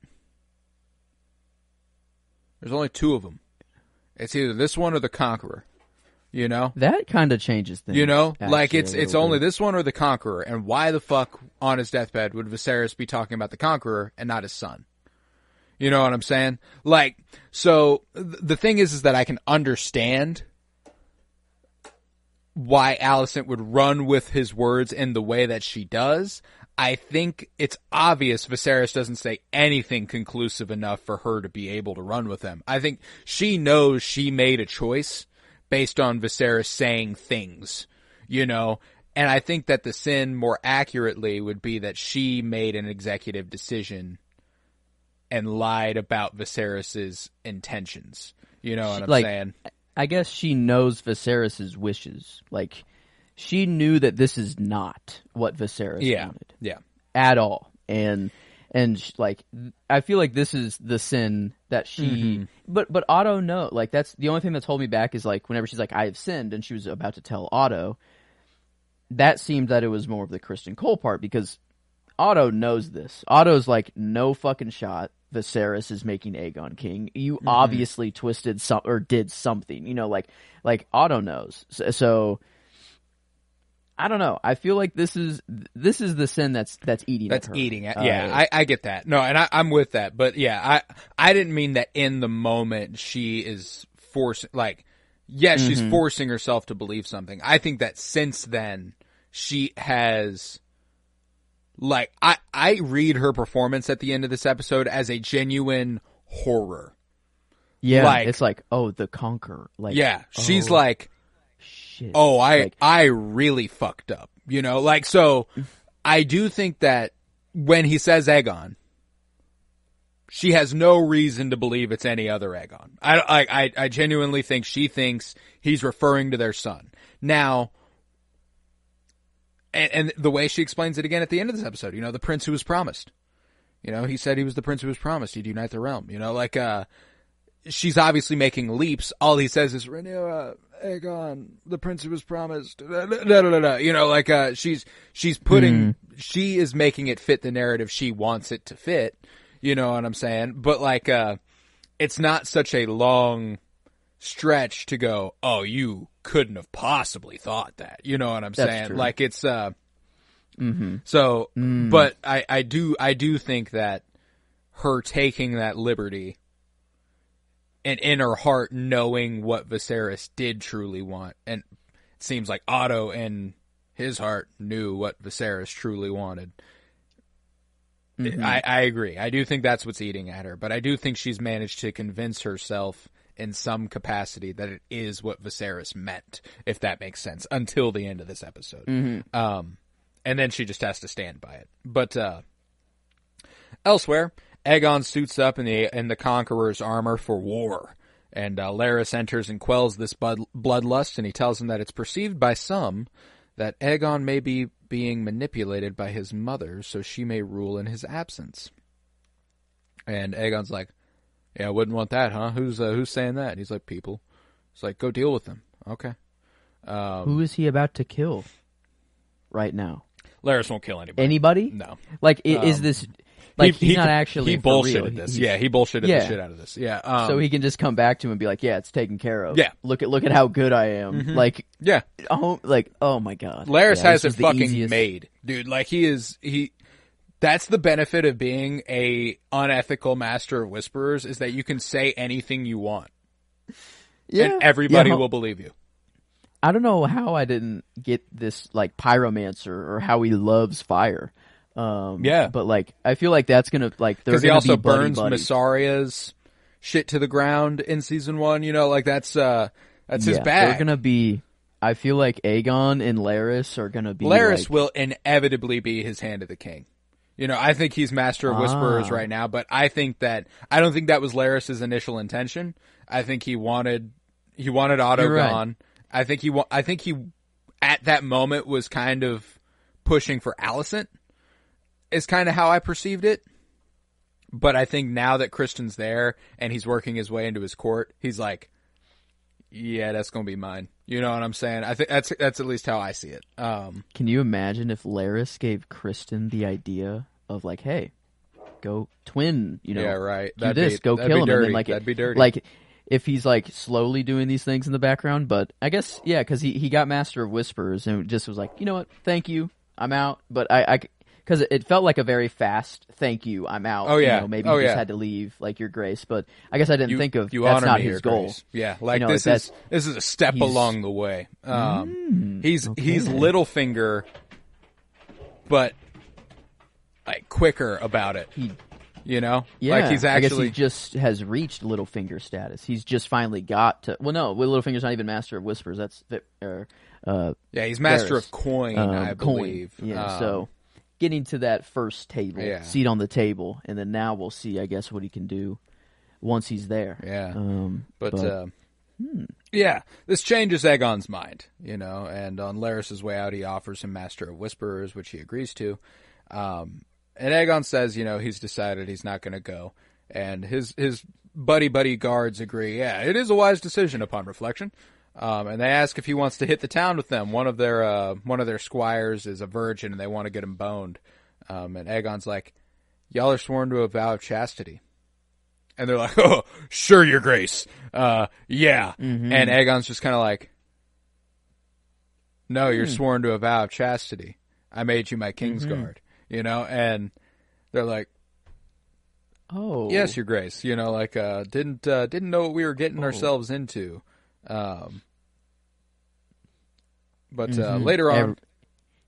There's only two of them. It's either this one or the Conqueror. That kind of changes things. Like it's only this one or the Conqueror. And why the fuck on his deathbed would Viserys be talking about the Conqueror and not his son? You know what I'm saying? Like, so the thing is that I can understand why Alicent would run with his words in the way that she does. I think it's obvious Viserys doesn't say anything conclusive enough for her to be able to run with him. I think she knows she made a choice based on Viserys saying things, and I think that the sin more accurately would be that she made an executive decision and lied about Viserys' intentions. You know what I'm saying? I guess she knows Viserys' wishes. Like, she knew that this is not what Viserys wanted. Yeah. At all. And I feel like this is the sin that she... But Otto, no. Like, that's the only thing that's holding me back is, like, whenever she's like, I have sinned, and she was about to tell Otto, that seemed that it was more of the Kristen Cole part, because Otto knows this. Otto's like, no fucking shot. Viserys is making Aegon king. You obviously twisted or did something, like Otto knows. So I don't know. I feel like this is the sin that's eating at her. That's eating at. Yeah, I get that. No, and I'm with that. But yeah, I didn't mean that in the moment she is forcing. Like, yes, she's forcing herself to believe something. I think that since then she has. Like, I read her performance at the end of this episode as a genuine horror. Yeah, like, it's like, oh, the Conqueror. Like, yeah, she's like, shit. Oh, I really fucked up. Like, so I do think that when he says Aegon, she has no reason to believe it's any other Aegon. I genuinely think she thinks he's referring to their son. Now, and the way she explains it again at the end of this episode, the prince who was promised. He said he was the prince who was promised. He'd unite the realm. Like, she's obviously making leaps. All he says is, Rhaenyra, Aegon, the prince who was promised. Like, she's putting, she is making it fit the narrative she wants it to fit. You know what I'm saying? But, like, it's not such a long stretch to go, oh, you couldn't have possibly thought that. You know what I'm saying? True. Like, it's so but I do think that her taking that liberty and in her heart knowing what Viserys did truly want, and it seems like Otto in his heart knew what Viserys truly wanted. I agree. I do think that's what's eating at her, but I do think she's managed to convince herself in some capacity that it is what Viserys meant, if that makes sense, until the end of this episode. And then she just has to stand by it. But elsewhere, Aegon suits up in the Conqueror's armor for war, and Larys enters and quells this bloodlust, and he tells him that it's perceived by some that Aegon may be being manipulated by his mother so she may rule in his absence. And Aegon's like, yeah, I wouldn't want that, huh? Who's saying that? And he's like, people. It's like, go deal with them. Okay. Who is he about to kill right now? Larys won't kill anybody. Anybody? No. Like, is this... Like, he's not actually he for real. bullshitted this. Yeah, he bullshitted the shit out of this. Yeah. So he can just come back to him and be like, yeah, it's taken care of. Yeah. Look at how good I am. Mm-hmm. Like, yeah. Oh my God. Larys has it the fucking easiest... made. Dude, like, that's the benefit of being a unethical master of whisperers, is that you can say anything you want. Yeah. And everybody will believe you. I don't know how I didn't get this, like, pyromancer, or how he loves fire. But like, I feel like that's gonna, like, they're gonna be because he also buddy burns buddies. Myssaria's shit to the ground in season 1. You know, like that's his bag. They're gonna be. I feel like Aegon and Larys are gonna be. Larys will inevitably be his hand of the king. You know, I think he's master of whisperers right now, but I don't think that was Larys's initial intention. I think he wanted Otto gone. I think he at that moment was kind of pushing for Alicent. Is kind of how I perceived it. But I think now that Kristen's there and he's working his way into his court, he's like, yeah, that's going to be mine. You know what I'm saying? I think that's at least how I see it. Can you imagine if Larys gave Kristen the idea of like, hey, go twin, you know, yeah, right. do this, go kill him. Dirty. And then like, that'd be dirty. Like, if he's like slowly doing these things in the background, but I guess, yeah, because he got Master of Whisperers and just was like, you know what, thank you, I'm out. But because it felt like a very fast thank you, I'm out. Oh yeah, you know, maybe you just had to leave, like, your grace. But I guess I didn't think of you that's honor not me, his goal. Grace. Yeah, like, you know, this is a step along the way. He's Littlefinger, but like quicker about it. You know, yeah, like he's actually. I guess he just has reached Littlefinger status. He's just finally got to. Well, no, Littlefinger's not even Master of Whispers. That's yeah, he's Master of Coin, I believe. Yeah, so getting to that first table, seat on the table, and then now we'll see, I guess, what he can do once he's there. Yeah, yeah, this changes Aegon's mind, you know, and on Larys's way out, he offers him Master of Whisperers, which he agrees to. And Aegon says, you know, he's decided he's not going to go, and his buddy guards agree. Yeah, it is a wise decision upon reflection. And they ask if he wants to hit the town with them. One of their squires is a virgin, and they want to get him boned. And Aegon's like, "Y'all are sworn to a vow of chastity." And they're like, "Oh, sure, your grace. Yeah." Mm-hmm. And Aegon's just kind of like, "No, you're sworn to a vow of chastity. I made you my Kingsguard." You know, and they're like, "Oh, yes, your grace." You know, like didn't know what we were getting ourselves into. But later on,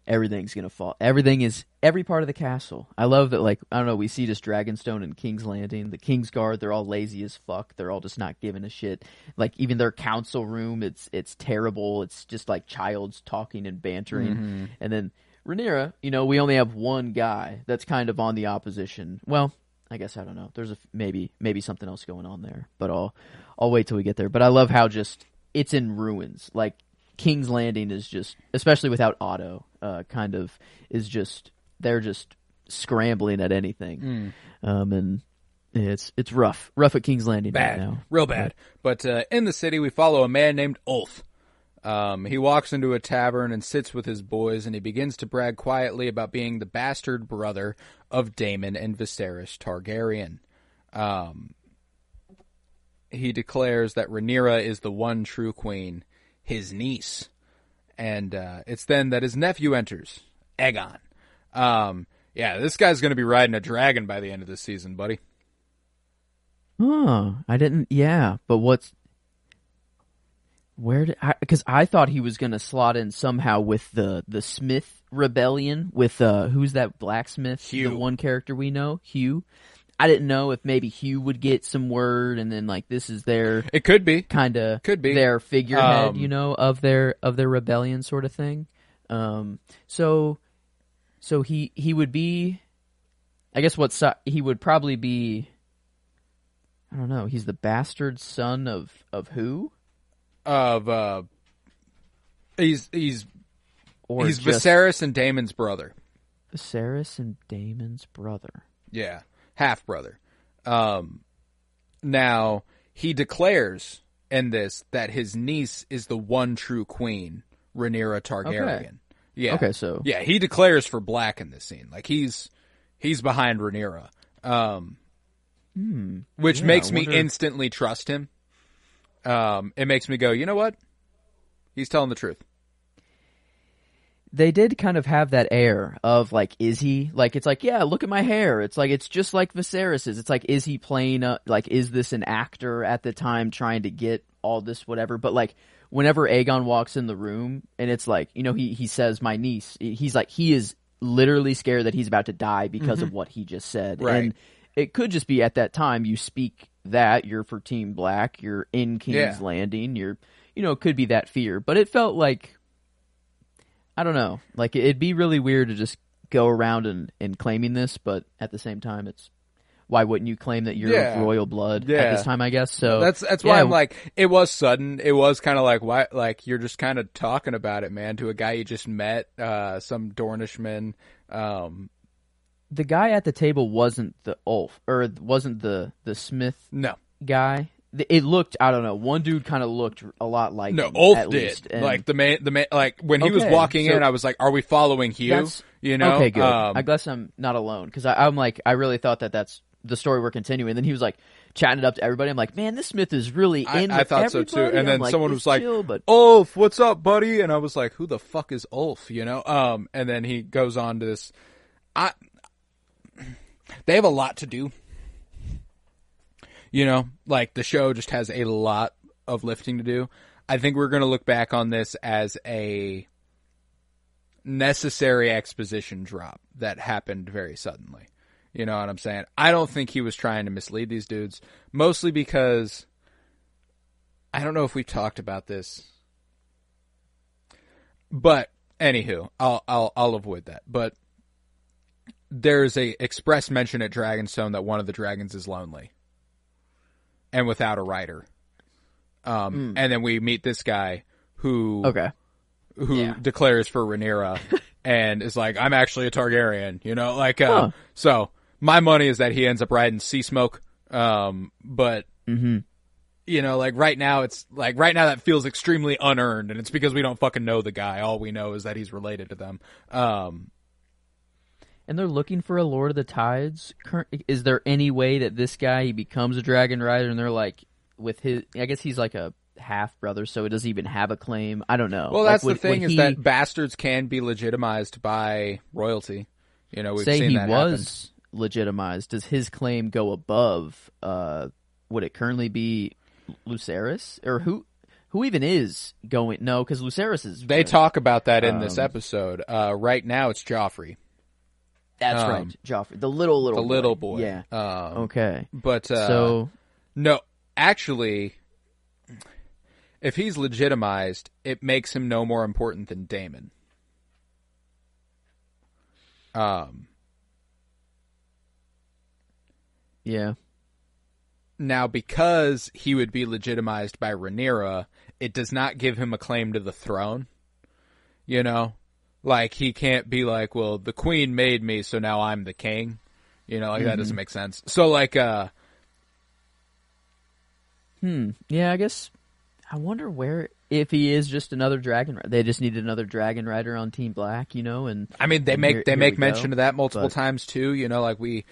everything's gonna fall. Every part of the castle. I love that. Like, I don't know. We see this Dragonstone and King's Landing. The Kingsguard, they're all lazy as fuck. They're all just not giving a shit. Like, even their council room, it's terrible. It's just like childs talking and bantering. And then Rhaenyra, you know, we only have one guy that's kind of on the opposition. Well, I guess I don't know. There's maybe something else going on there, but I'll wait till we get there. But I love how just it's in ruins. Like, King's Landing is just, especially without Otto, kind of is just, they're just scrambling at anything. And it's rough at King's Landing bad, right now. Real bad. But in the city, we follow a man named Ulf. He walks into a tavern and sits with his boys, and he begins to brag quietly about being the bastard brother of Daemon and Viserys Targaryen. He declares that Rhaenyra is the one true queen, his niece. And it's then that his nephew enters, Aegon. Yeah, this guy's going to be riding a dragon by the end of this season, buddy. Oh, I didn't, yeah, but because I thought he was going to slot in somehow with the Smith rebellion with who's that blacksmith? Hugh. The one character we know, Hugh. I didn't know if maybe Hugh would get some word, and then like this is their it could be their figurehead, you know, of their rebellion sort of thing. So he would be I guess he would probably be. I don't know. He's the bastard son of who? He's Viserys and Daemon's brother. Viserys and Daemon's brother. Yeah, half brother. Now he declares in this that his niece is the one true queen, Rhaenyra Targaryen. Okay. Yeah. Okay, so yeah, he declares for Black in this scene. Like he's behind Rhaenyra. Which makes me instantly trust him. It makes me go, you know what? He's telling the truth. They did kind of have that air of like, is he like? It's like, yeah, look at my hair. It's like it's just like Viserys's. It's like, is he playing? Like, is this an actor at the time trying to get all this whatever? But like, whenever Aegon walks in the room, and it's like, you know, he says, my niece. He's like, he is literally scared that he's about to die because of what he just said. Right. And it could just be at that time you speak that you're for Team Black, you're in King's Landing, you're, you know, it could be that fear. But it felt like, I don't know, like it'd be really weird to just go around and claiming this, but at the same time, it's why wouldn't you claim that you're of royal blood at this time? I guess so. That's why I'm like, it was sudden. It was kind of like, why? Like you're just kind of talking about it, man, to a guy you just met, some Dornishman. The guy at the table wasn't the Ulf, or wasn't the Smith guy. It looked, I don't know, one dude kind of looked a lot like him, Ulf at did. Least. And like the man, like when he was walking in, I was like, are we following Hugh? You know? Okay, good. I guess I'm not alone, because I'm like, I really thought that's the story we're continuing. And then he was like chatting it up to everybody. I'm like, man, this Smith is really in I thought everybody. so too. And then someone was like, chill, but... Ulf, what's up, buddy? And I was like, who the fuck is Ulf? You know? And then he goes on to this. They have a lot to do. You know, like the show just has a lot of lifting to do. I think we're going to look back on this as a necessary exposition drop that happened very suddenly. You know what I'm saying? I don't think he was trying to mislead these dudes, mostly because I don't know if we've talked about this. But anywho, I'll avoid that. But there's a express mention at Dragonstone that one of the dragons is lonely and without a rider. And then we meet this guy who declares for Rhaenyra and is like, I'm actually a Targaryen, you know, like, so my money is that he ends up riding Sea Smoke. But you know, like right now that feels extremely unearned, and it's because we don't fucking know the guy. All we know is that he's related to them. And they're looking for a Lord of the Tides. Is there any way that this guy, he becomes a dragon rider, and they're like, with his, I guess he's like a half brother, so it doesn't even have a claim. I don't know. Well, that's the thing, is that bastards can be legitimized by royalty. You know, we've seen that happen. Say he was legitimized. Does his claim go above? Would it currently be Lucerys, or who even is going? No, because Lucerys is. They talk about that in this episode. Right now, it's Joffrey. That's right, Joffrey, the little boy. Yeah. Okay. But so no, actually, if he's legitimized, it makes him no more important than Daemon. Yeah. Now, because he would be legitimized by Rhaenyra, it does not give him a claim to the throne. You know? Like, he can't be like, well, the queen made me, so now I'm the king. You know, like, that doesn't make sense. So, like, yeah, I guess, I wonder if he is just another dragon rider. They just needed another dragon rider on Team Black, you know, and... I mean, they make mention of that multiple times, too. You know, like, we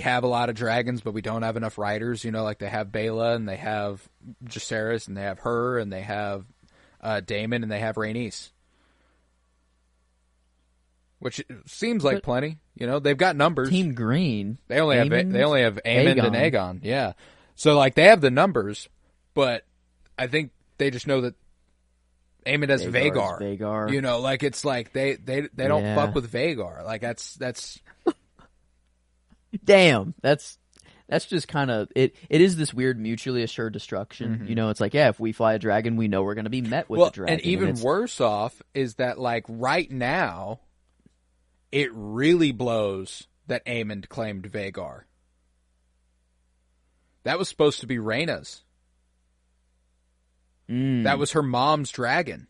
have a lot of dragons, but we don't have enough riders. You know, like, they have Baela, and they have Jacaerys, and they have her, and they have Daemon, and they have Rhaenys. Which seems like plenty, you know. They've got numbers. Team Green. They only have Aemond and Aegon. Yeah, so like they have the numbers, but I think they just know that Aemond has Vhagar. You know, like it's like they don't fuck with Vhagar. Like that's. Damn, that's just kind of it. It is this weird mutually assured destruction. You know, it's like, yeah, if we fly a dragon, we know we're going to be met with a dragon. And even worse off is that, like, right now, it really blows that Aemond claimed Vhagar. That was supposed to be Rhaena's. That was her mom's dragon.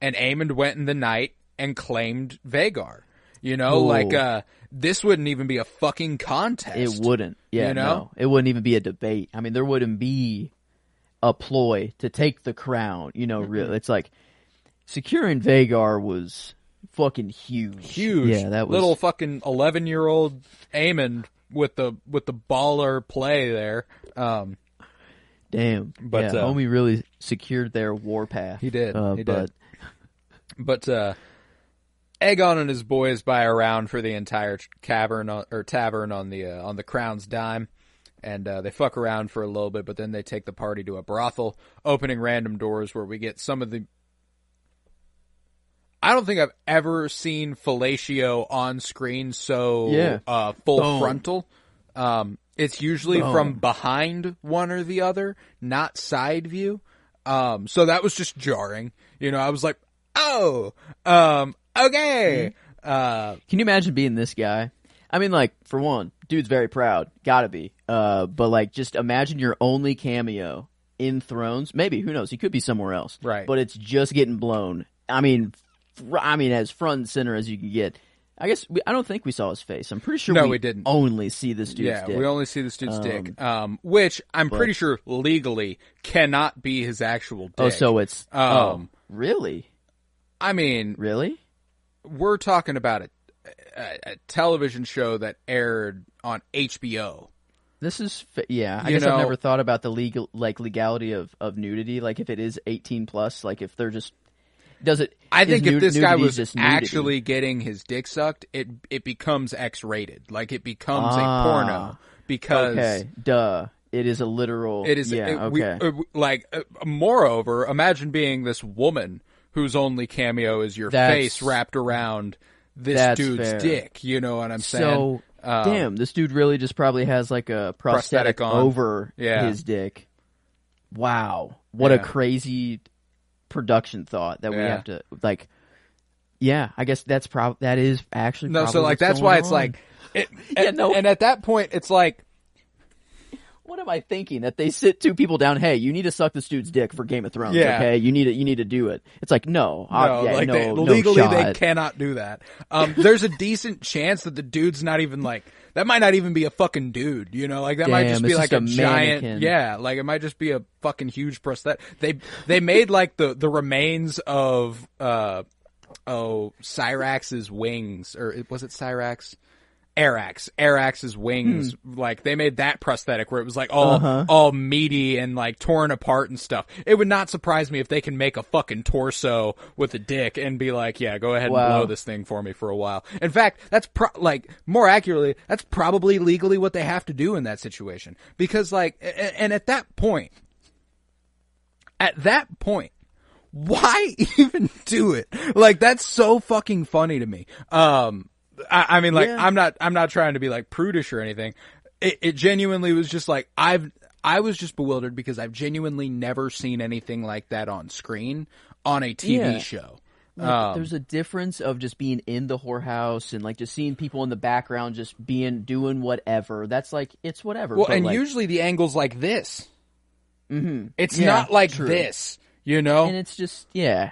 And Aemond went in the night and claimed Vhagar. You know, this wouldn't even be a fucking contest. It wouldn't. Yeah, you know? no. It wouldn't even be a debate. I mean, there wouldn't be a ploy to take the crown. You know, really. It's like, securing Vhagar was fucking huge. Huge. Yeah, that was... Little fucking 11-year-old Aemond with the baller play there. Damn. But, yeah, homie really secured their warpath. He did. He did. But Aegon and his boys buy around for the entire tavern on the Crown's dime, and they fuck around for a little bit. But then they take the party to a brothel, opening random doors where we get some of the. I don't think I've ever seen fellatio on screen so full frontal. It's usually from behind one or the other, not side view. So that was just jarring. You know, I was like, oh, okay. Can you imagine being this guy? I mean, like, for one, dude's very proud. Gotta be. But, like, just imagine your only cameo in Thrones. Maybe, who knows? He could be somewhere else. Right. But it's just getting blown. I mean, as front and center as you can get. I guess I don't think we saw his face. I'm pretty sure we didn't. Only see this dude's dick. Yeah, we only see this dude's dick, which I'm pretty sure legally cannot be his actual dick. Oh, so it's really? I mean, really? We're talking about a television show that aired on HBO. This is I guess I've never thought about the legality of nudity. Like if it is 18 plus, like if they're just. Does it? I think if this guy was actually getting his dick sucked, it becomes X-rated. Like it becomes a porno because it is a literal. It is. Moreover, imagine being this woman whose only cameo is your face wrapped around this dude's dick. You know what I'm saying? So damn, this dude really just probably has like a prosthetic over his dick. Wow, what a crazy production thought that we have to like. Yeah, I guess that is actually so like that's why it's like and at that point it's like, what am I thinking? That they sit two people down, hey, you need to suck this dude's dick for Game of Thrones, okay? You need to do it. It's like legally they cannot do that. There's a decent chance that the dude's not even like, that might not even be a fucking dude, you know? Like that might just be like a giant mannequin. Like it might just be a fucking huge prosthetic. They made like the remains of Cyrax's wings, or was it Cyrax? Arax's wings, like they made that prosthetic where it was like all meaty and like torn apart and stuff. It would not surprise me if they can make a fucking torso with a dick and be like, yeah, go ahead and blow this thing for me for a while. In fact, that's more accurately, that's probably legally what they have to do in that situation. Because like, and at that point, why even do it? Like that's so fucking funny to me. I mean, like, I'm not trying to be like prudish or anything. It genuinely was just like, I was just bewildered because I've genuinely never seen anything like that on screen on a TV show. Like, there's a difference of just being in the whorehouse and like just seeing people in the background just doing whatever. That's like, it's whatever. Well, but and like, usually the angle's like this. Mm-hmm. It's not like this. You know? And it's just, I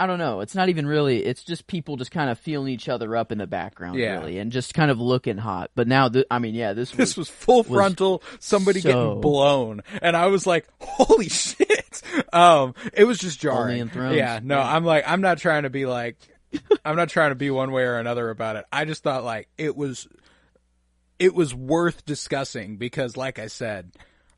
don't know. It's not even really, it's just people just kind of feeling each other up in the background, really, and just kind of looking hot. But now, this was full frontal, somebody getting blown. And I was like, holy shit. It was just jarring. Only in Thrones. Yeah, no, I'm like, I'm not trying to be one way or another about it. I just thought like, it was worth discussing because like I said,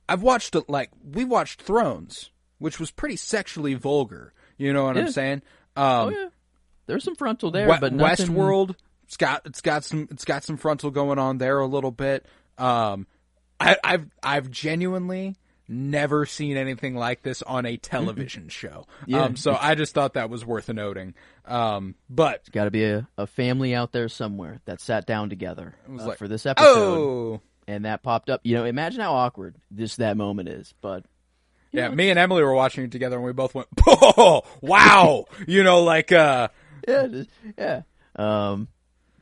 we watched Thrones, which was pretty sexually vulgar. You know what I'm saying? There's some frontal there, but nothing... Westworld, it's got some frontal going on there a little bit. I've genuinely never seen anything like this on a television show. So I just thought that was worth noting. But it's got to be a family out there somewhere that sat down together for this episode, and that popped up. You know, imagine how awkward that moment is, but. Yeah, me and Emily were watching it together, and we both went, "Oh, wow!" You know, like,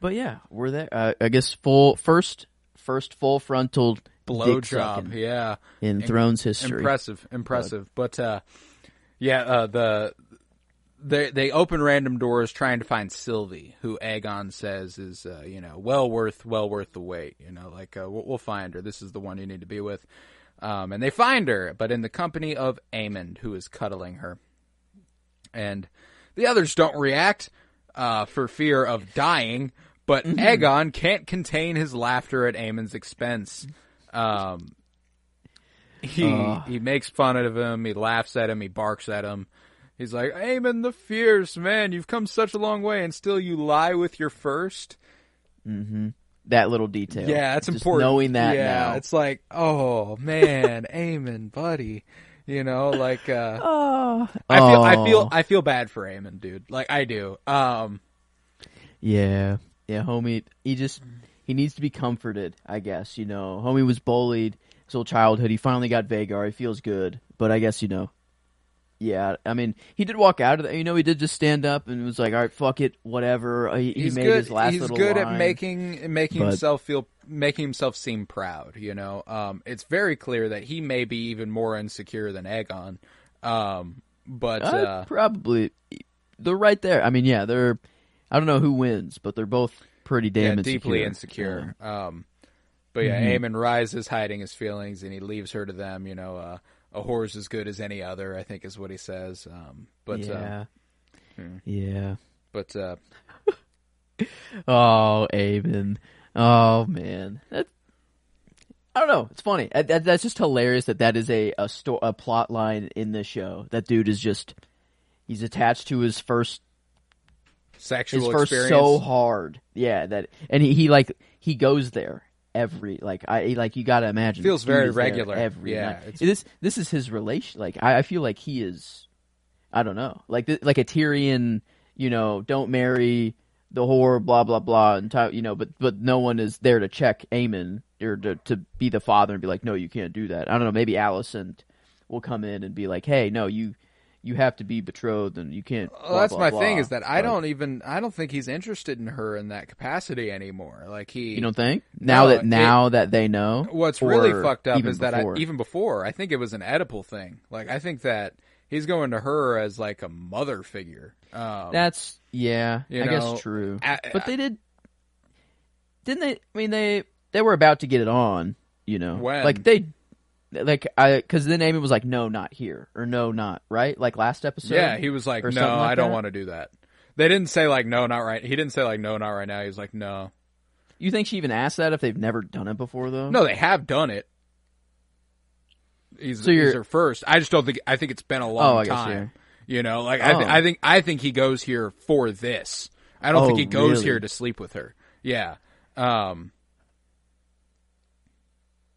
But yeah, we're there. I guess first full frontal Blow dick job, sucking yeah. in Thrones history. Impressive. But they open random doors trying to find Sylvie, who Aegon says is well worth the wait. We'll find her. This is the one you need to be with. And they find her, but in the company of Aemond, who is cuddling her. And the others don't react for fear of dying, but Aegon can't contain his laughter at Aemond's expense. He makes fun of him, he laughs at him, he barks at him. He's like, Aemond the Fierce, man, you've come such a long way, and still you lie with your first? Mm-hmm. That little detail. Yeah, that's just important. Knowing that yeah, now. It's like, oh, man, Aemond, buddy. I feel bad for Aemond, dude. Like, I do. Yeah, homie, he needs to be comforted, I guess, Homie was bullied his whole childhood. He finally got Vhagar. He feels good. But I guess, yeah, I mean, he did walk out of that. He did just stand up and was like, all right, fuck it, whatever. He made good. his last little He's good line, at making himself seem proud, It's very clear that he may be even more insecure than Aegon. Probably. They're right there. I mean, yeah, I don't know who wins, but they're both pretty damn insecure. Deeply insecure. But yeah, Aemond rises hiding his feelings, and he leaves her to them, a whore's as good as any other, I think is what he says. Yeah. But oh, Aemond. Oh man, I don't know. It's funny. That's just hilarious. That is a plot line in this show. That dude is he's attached to his first sexual experience so hard. Yeah, and he goes there. You gotta imagine. Feels very regular. Every night. This is his relation. I feel like he is. I don't know. Like a Tyrion. Don't marry the whore. Blah blah blah. And but no one is there to check Aemond or to be the father and be like, no, you can't do that. I don't know. Maybe Alicent will come in and be like, hey, no, you have to be betrothed and you can't. Blah, that's blah, my blah. thing is that I don't think he's interested in her in that capacity anymore. You don't think now that they know. What's really fucked up is that even before, I think it was an Oedipal thing. I think that he's going to her as a mother figure. That's I guess true. But they didn't they? I mean, they were about to get it on. When? Because then Amy was like, no, not here, or no, not right. Last episode. Yeah, he was like, no, I don't want to do that. They didn't say no, not right. He didn't say no, not right now. He was like, no. You think she even asked that if they've never done it before, though? No, they have done it. He's her first. I just don't think. I think it's been a long time. I think he goes here for this. I don't think he goes here to sleep with her. Yeah.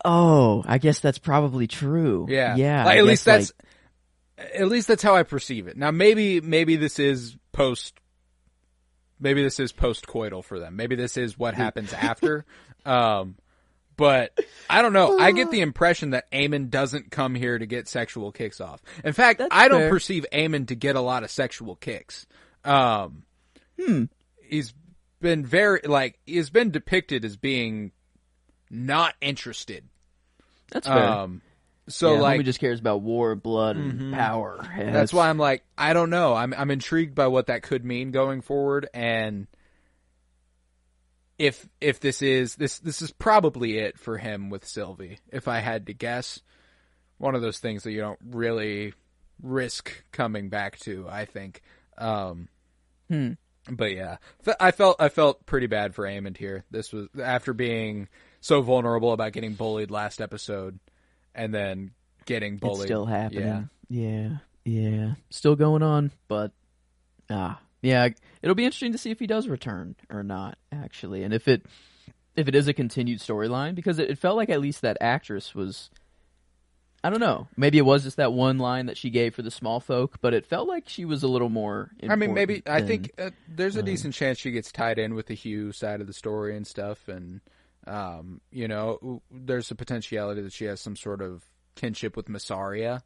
Oh, I guess that's probably true. Yeah. Yeah. At least that's how I perceive it. Now maybe this is post coital for them. Maybe this is what happens after. But I don't know. I get the impression that Aemond doesn't come here to get sexual kicks off. In fact, I don't perceive Aemond to get a lot of sexual kicks. He's been he's been depicted as being not interested. That's fair. Homie just cares about war, blood, and power. Yeah, that's why I'm I don't know. I'm intrigued by what that could mean going forward, and if this is probably it for him with Sylvie. If I had to guess, one of those things that you don't really risk coming back to. I think. But yeah, I felt pretty bad for Aemond here. This was after being so vulnerable about getting bullied last episode, and then getting bullied. It's still happening. Yeah. Still going on, but yeah, it'll be interesting to see if he does return or not, actually, and if it is a continued storyline, because it felt like at least that actress was. I don't know. Maybe it was just that one line that she gave for the small folk, but it felt like she was a little more important. I mean, maybe I think there's a decent chance she gets tied in with the Hugh side of the story and stuff, and there's a potentiality that she has some sort of kinship with Massaria,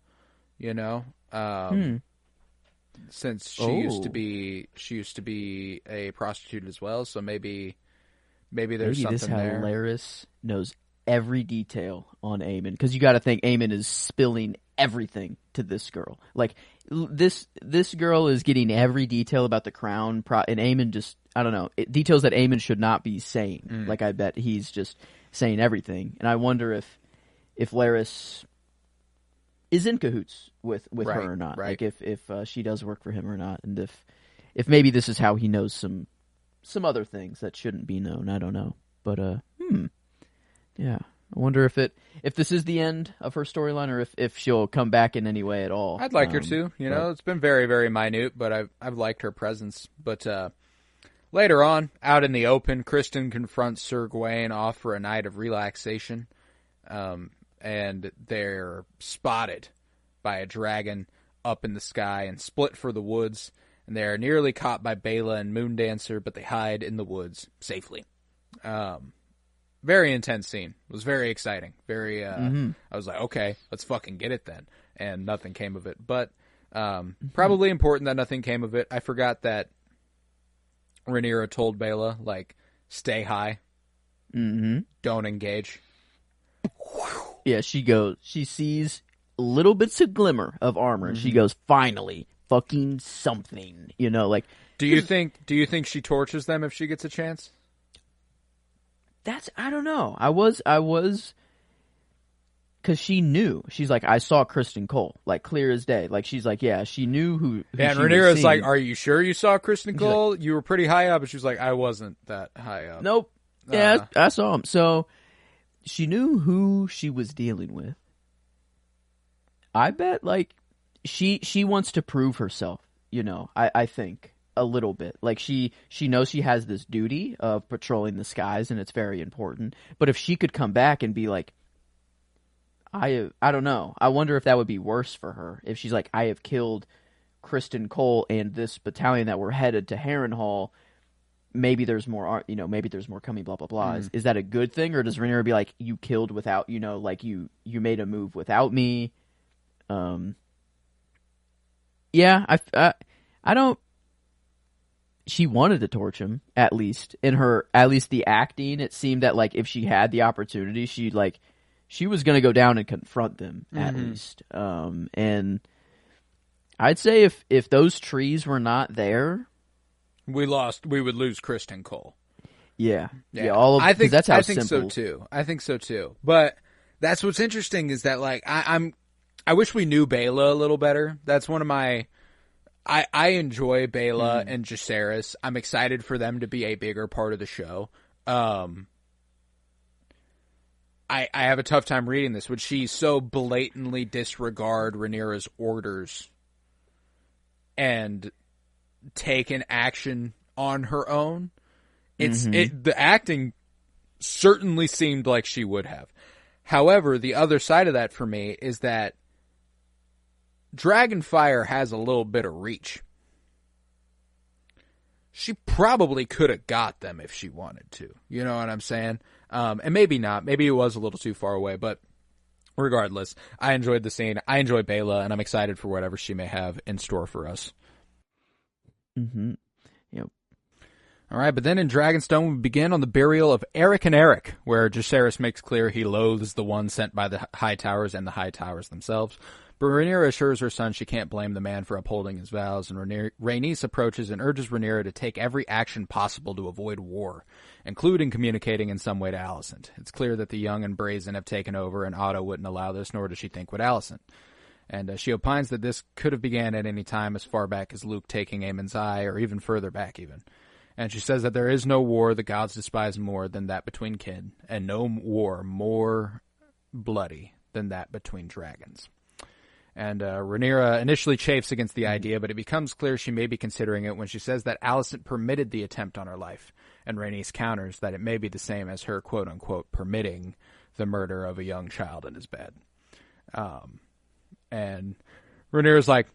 since she used to be a prostitute as well. So maybe Maybe there's Maybe something this there. Laris knows every detail on Eamon, because you got to think Eamon is spilling everything to this girl. Like this girl is getting every detail about the crown, and Eamon just, I don't know, details that Eamon should not be saying. Like, I bet he's just saying everything, and I wonder if Laris is in cahoots with Right, her or not. right. Like if she does work for him or not, and if maybe this is how he knows some other things that shouldn't be known. I don't know, but yeah. I wonder if this is the end of her storyline, or if she'll come back in any way at all. I'd like her to. You know, it's been very, very minute, but I've liked her presence. But later on, out in the open, Kristen confronts Sir Gawain off for a night of relaxation, and they're spotted by a dragon up in the sky and split for the woods. And they are nearly caught by Bela and Moondancer, but they hide in the woods safely. Very intense scene. It was very exciting. Very. I was like, okay, let's fucking get it then. And nothing came of it. But probably important that nothing came of it. I forgot that Rhaenyra told Bela, like, stay high. Don't engage. Yeah, she sees little bits of glimmer of armor, and she goes, finally, fucking something. You know, like. Do you think she tortures them if she gets a chance? I don't know. I was, because she knew. She's like, I saw Kristen Cole, like, clear as day. Like, she's like, yeah, she knew who and she was Rhaenyra's seeing. like, are you sure you saw Kristen Cole? You were pretty high up. And she was like, I wasn't that high up. Nope. Yeah, I saw him. So, she knew who she was dealing with. I bet, like, she wants to prove herself, you know, I think. A little bit. Like, she knows she has this duty of patrolling the skies, and it's very important. But if she could come back and be like, I don't know. I wonder if that would be worse for her. If she's like, I have killed Kristen Cole and this battalion that were headed to Harrenhal. Maybe there's more, you know, maybe there's more coming, blah, blah, blah. Is that a good thing? Or does Rhaenyra be like, you killed without, you know, like you made a move without me? Yeah, I don't. She wanted to torch him, at least the acting. It seemed that, like, if she had the opportunity, she was going to go down and confront them, at least. And I'd say if those trees were not there, we would lose Kristen Cole. Yeah. All of, I think that's how I think simple. I think so too. But that's what's interesting is that, like, I wish we knew Bela a little better. That's one of my. I enjoy Bela and Jacaerys. I'm excited for them to be a bigger part of the show. I have a tough time reading this. Would she so blatantly disregard Rhaenyra's orders and take an action on her own? The acting certainly seemed like she would have. However, the other side of that for me is that Dragonfire has a little bit of reach. She probably could have got them if she wanted to. You know what I'm saying? And maybe not. Maybe it was a little too far away. But regardless, I enjoyed the scene. I enjoy Bela, and I'm excited for whatever she may have in store for us. Yep. All right, but then in Dragonstone, we begin on the burial of Eric and Eric, where Jacaerys makes clear he loathes the one sent by the High Towers and the High Towers themselves. But Rhaenyra assures her son she can't blame the man for upholding his vows, and Rhaenys approaches and urges Rhaenyra to take every action possible to avoid war, including communicating in some way to Alicent. It's clear that the young and brazen have taken over, and Otto wouldn't allow this, nor does she think would Alicent. And she opines that this could have began at any time as far back as Luke taking Aemon's eye, or even further back even. And she says that there is no war the gods despise more than that between kin, and no war more bloody than that between dragons. And Rhaenyra initially chafes against the idea, but it becomes clear she may be considering it when she says that Alicent permitted the attempt on her life, and Rhaenys counters that it may be the same as her quote-unquote permitting the murder of a young child in his bed. And Rhaenyra's like,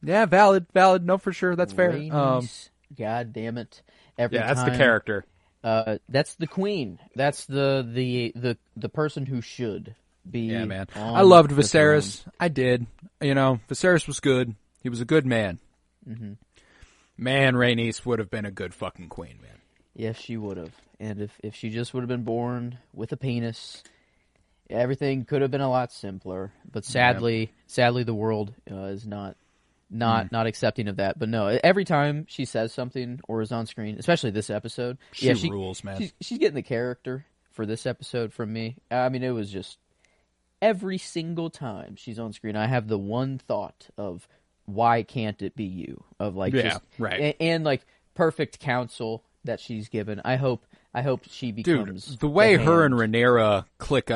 yeah, valid, no, for sure, that's fair. Rhaenys, God damn it. Every that's time. the character. That's the queen. That's the person who should be. Yeah, man. I loved Viserys. I did. You know, Viserys was good. He was a good man. Man, Rhaenys would have been a good fucking queen, man. Yes, she would have. And if she just would have been born with a penis, everything could have been a lot simpler. But sadly, the world is not accepting of that. But no, every time she says something or is on screen, especially this episode, she rules, man. She's getting the character for this episode from me. I mean, it was just every single time she's on screen, I have the one thought of why can't it be you? Of like, just, right, and like perfect counsel that she's given. I hope she becomes. Dude, the way her and Rhaenyra click.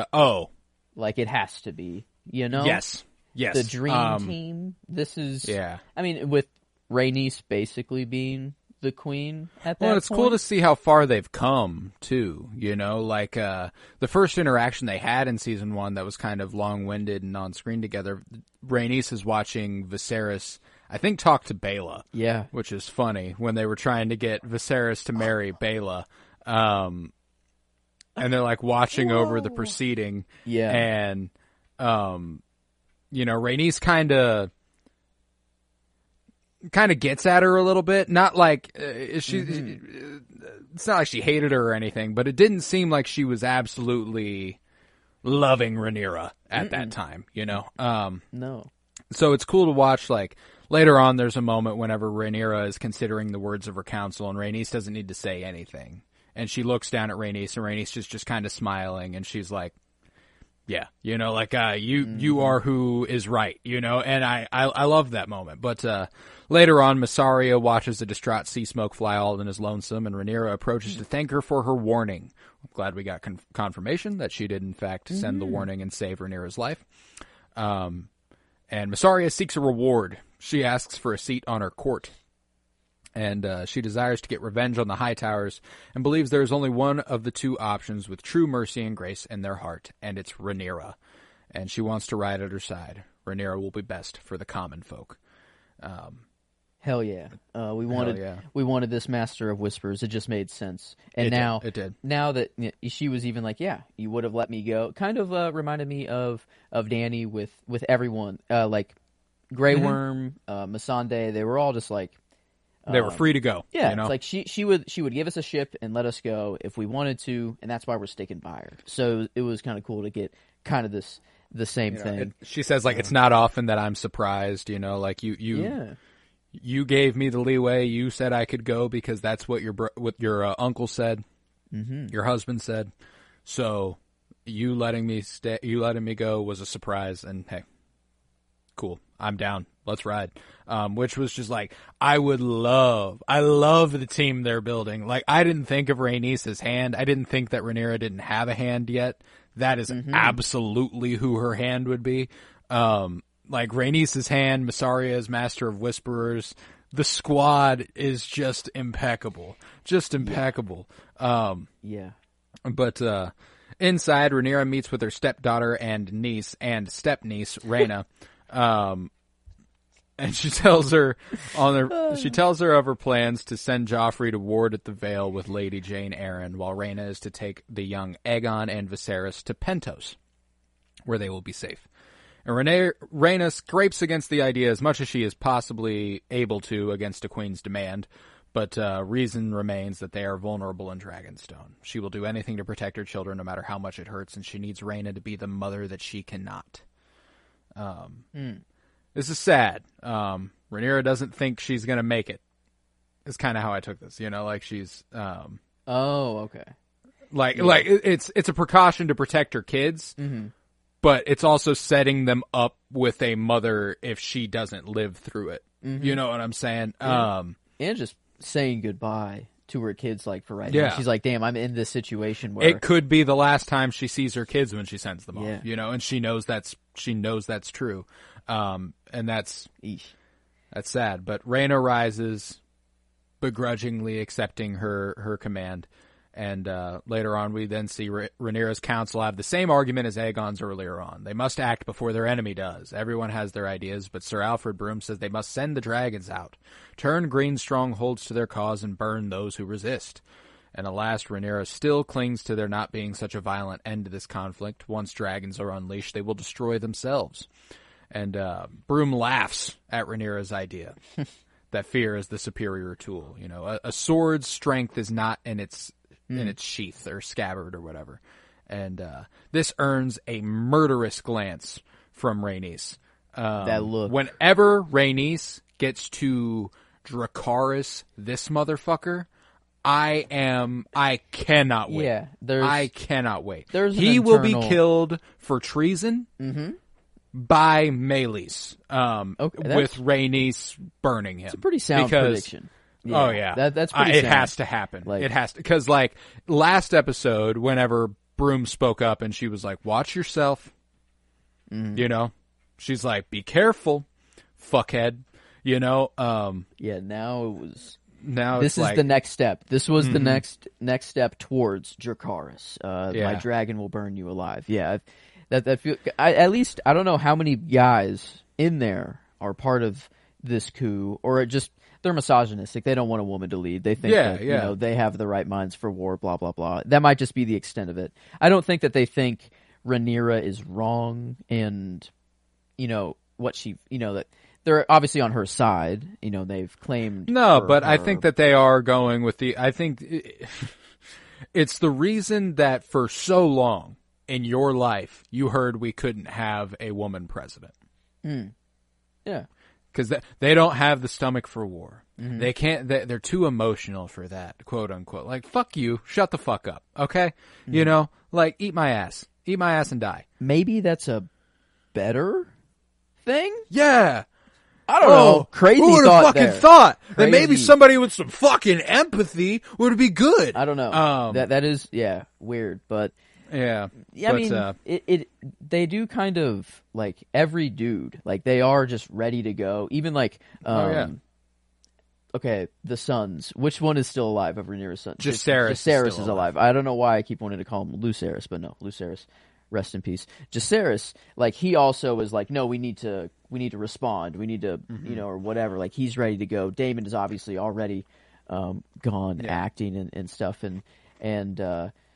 Like it has to be, you know. Yes. The dream team. This is. Yeah. I mean, with Rhaenys basically being the queen at that point. Well, it's cool to see how far they've come too. You know, like the first interaction they had in season 1 that was kind of long-winded and on screen together. Rhaenys is watching Viserys, I think, talk to Baela. Yeah, which is funny when they were trying to get Viserys to marry Baela. And they're like watching over the proceeding. Yeah, and you know, Rhaenys kind of gets at her a little bit. Not like it's not like she hated her or anything, but it didn't seem like she was absolutely loving Rhaenyra at that time, you know? No. So it's cool to watch, like, later on there's a moment whenever Rhaenyra is considering the words of her counsel, and Rhaenys doesn't need to say anything. And she looks down at Rhaenys, and Rhaenys is just kind of smiling, and she's like, yeah, you know, like, you are who is right, you know, and I love that moment. But later on, Mysaria watches the distraught sea smoke fly all and is lonesome, and Rhaenyra approaches to thank her for her warning. I'm glad we got confirmation that she did, in fact, send the warning and save Rhaenyra's life. And Mysaria seeks a reward. She asks for a seat on her court. And she desires to get revenge on the Hightowers and believes there is only one of the two options with true mercy and grace in their heart, and it's Rhaenyra. And she wants to ride at her side. Rhaenyra will be best for the common folk. Hell yeah. We wanted this Master of Whispers. It just made sense. And it did. Now that she was even like, yeah, you would have let me go. Kind of reminded me of Dany with everyone. Like Grey Worm, Missandei, they were all just like, they were free to go. Yeah, you know? it's like she would give us a ship and let us go if we wanted to, and that's why we're sticking by her. So it was kind of cool to get kind of the same thing. She says, like, it's not often that I'm surprised, you know, like you gave me the leeway. You said I could go because that's what your uncle said, your husband said. So you letting me go was a surprise, and hey, cool, I'm down. Let's ride. Which was just like, I love the team they're building. Like, I didn't think of Rhaenys' hand. I didn't think that Rhaenyra didn't have a hand yet. That is absolutely who her hand would be. Like Rhaenys' hand, Mysaria as Master of Whisperers. The squad is just impeccable. Just impeccable. Yeah. But inside, Rhaenyra meets with her stepdaughter and niece and stepniece, Rhaena. And she tells her of her plans to send Joffrey to ward at the Vale with Lady Jane Eyre, while Rhaena is to take the young Aegon and Viserys to Pentos, where they will be safe. And Rhaena scrapes against the idea as much as she is possibly able to against a queen's demand, but reason remains that they are vulnerable in Dragonstone. She will do anything to protect her children, no matter how much it hurts, and she needs Rhaena to be the mother that she cannot. This is sad. Rhaenyra doesn't think she's going to make it. Is kind of how I took this, you know, like she's oh, okay. Like it's a precaution to protect her kids, but it's also setting them up with a mother if she doesn't live through it. You know what I'm saying? Yeah. And just saying goodbye to her kids, like, for right now. She's like, damn, I'm in this situation where it could be the last time she sees her kids when she sends them off, you know, and she knows that's true. And that's sad. But Rhaena rises, begrudgingly accepting her command. And later on, we then see Rhaenyra's council have the same argument as Aegon's earlier on. They must act before their enemy does. Everyone has their ideas, but Sir Alfred Broom says they must send the dragons out, turn green strongholds to their cause, and burn those who resist. And alas, Rhaenyra still clings to there not being such a violent end to this conflict. Once dragons are unleashed, they will destroy themselves. And Broom laughs at Rhaenyra's idea. that fear is the superior tool. You know, a sword's strength is not in its sheath or scabbard or whatever. And this earns a murderous glance from Rhaenys. That look. Whenever Rhaenys gets to Dracarys, this motherfucker, I cannot wait. Yeah, I cannot wait. He will be killed for treason by Meleys, with Rhaenys burning him. It's a pretty sound prediction. Yeah, oh yeah, that's pretty it sound. has to happen. It has to, because like last episode, whenever Broom spoke up and she was like, "Watch yourself," you know, she's like, "Be careful, fuckhead," you know. Yeah, now it was. Now this is like, the next step. This was the next step towards Dracarys. My dragon will burn you alive. Yeah, that feel. At least I don't know how many guys in there are part of this coup, or just they're misogynistic. They don't want a woman to lead. They think that you know they have the right minds for war. Blah blah blah. That might just be the extent of it. I don't think that they think Rhaenyra is wrong, and you know what she, you know that. They're obviously on her side. You know, they've claimed... No, but I think that they are going with the... I think it's the reason that for so long in your life, you heard we couldn't have a woman president. Yeah. Because they don't have the stomach for war. They can't... They're too emotional for that, quote unquote. Like, fuck you. Shut the fuck up. Okay? You know? Like, eat my ass. Eat my ass and die. Maybe that's a better thing? Yeah. I don't know. Crazy who would thought have fucking there. thought that Crazy. maybe somebody with some fucking empathy would be good? I don't know. That is weird, but yeah. I mean, they do kind of like every dude, like they are just ready to go. Even like okay, the sons. Which one is still alive of Rhaenyra's sons? Jacaerys is alive. I don't know why I keep wanting to call him Lucerys, but no, Lucerys. Rest in peace. Jacaerys, like he also was like, no, we need to respond. We need to, you know, or whatever. Like he's ready to go. Daemon is obviously already gone acting and stuff, and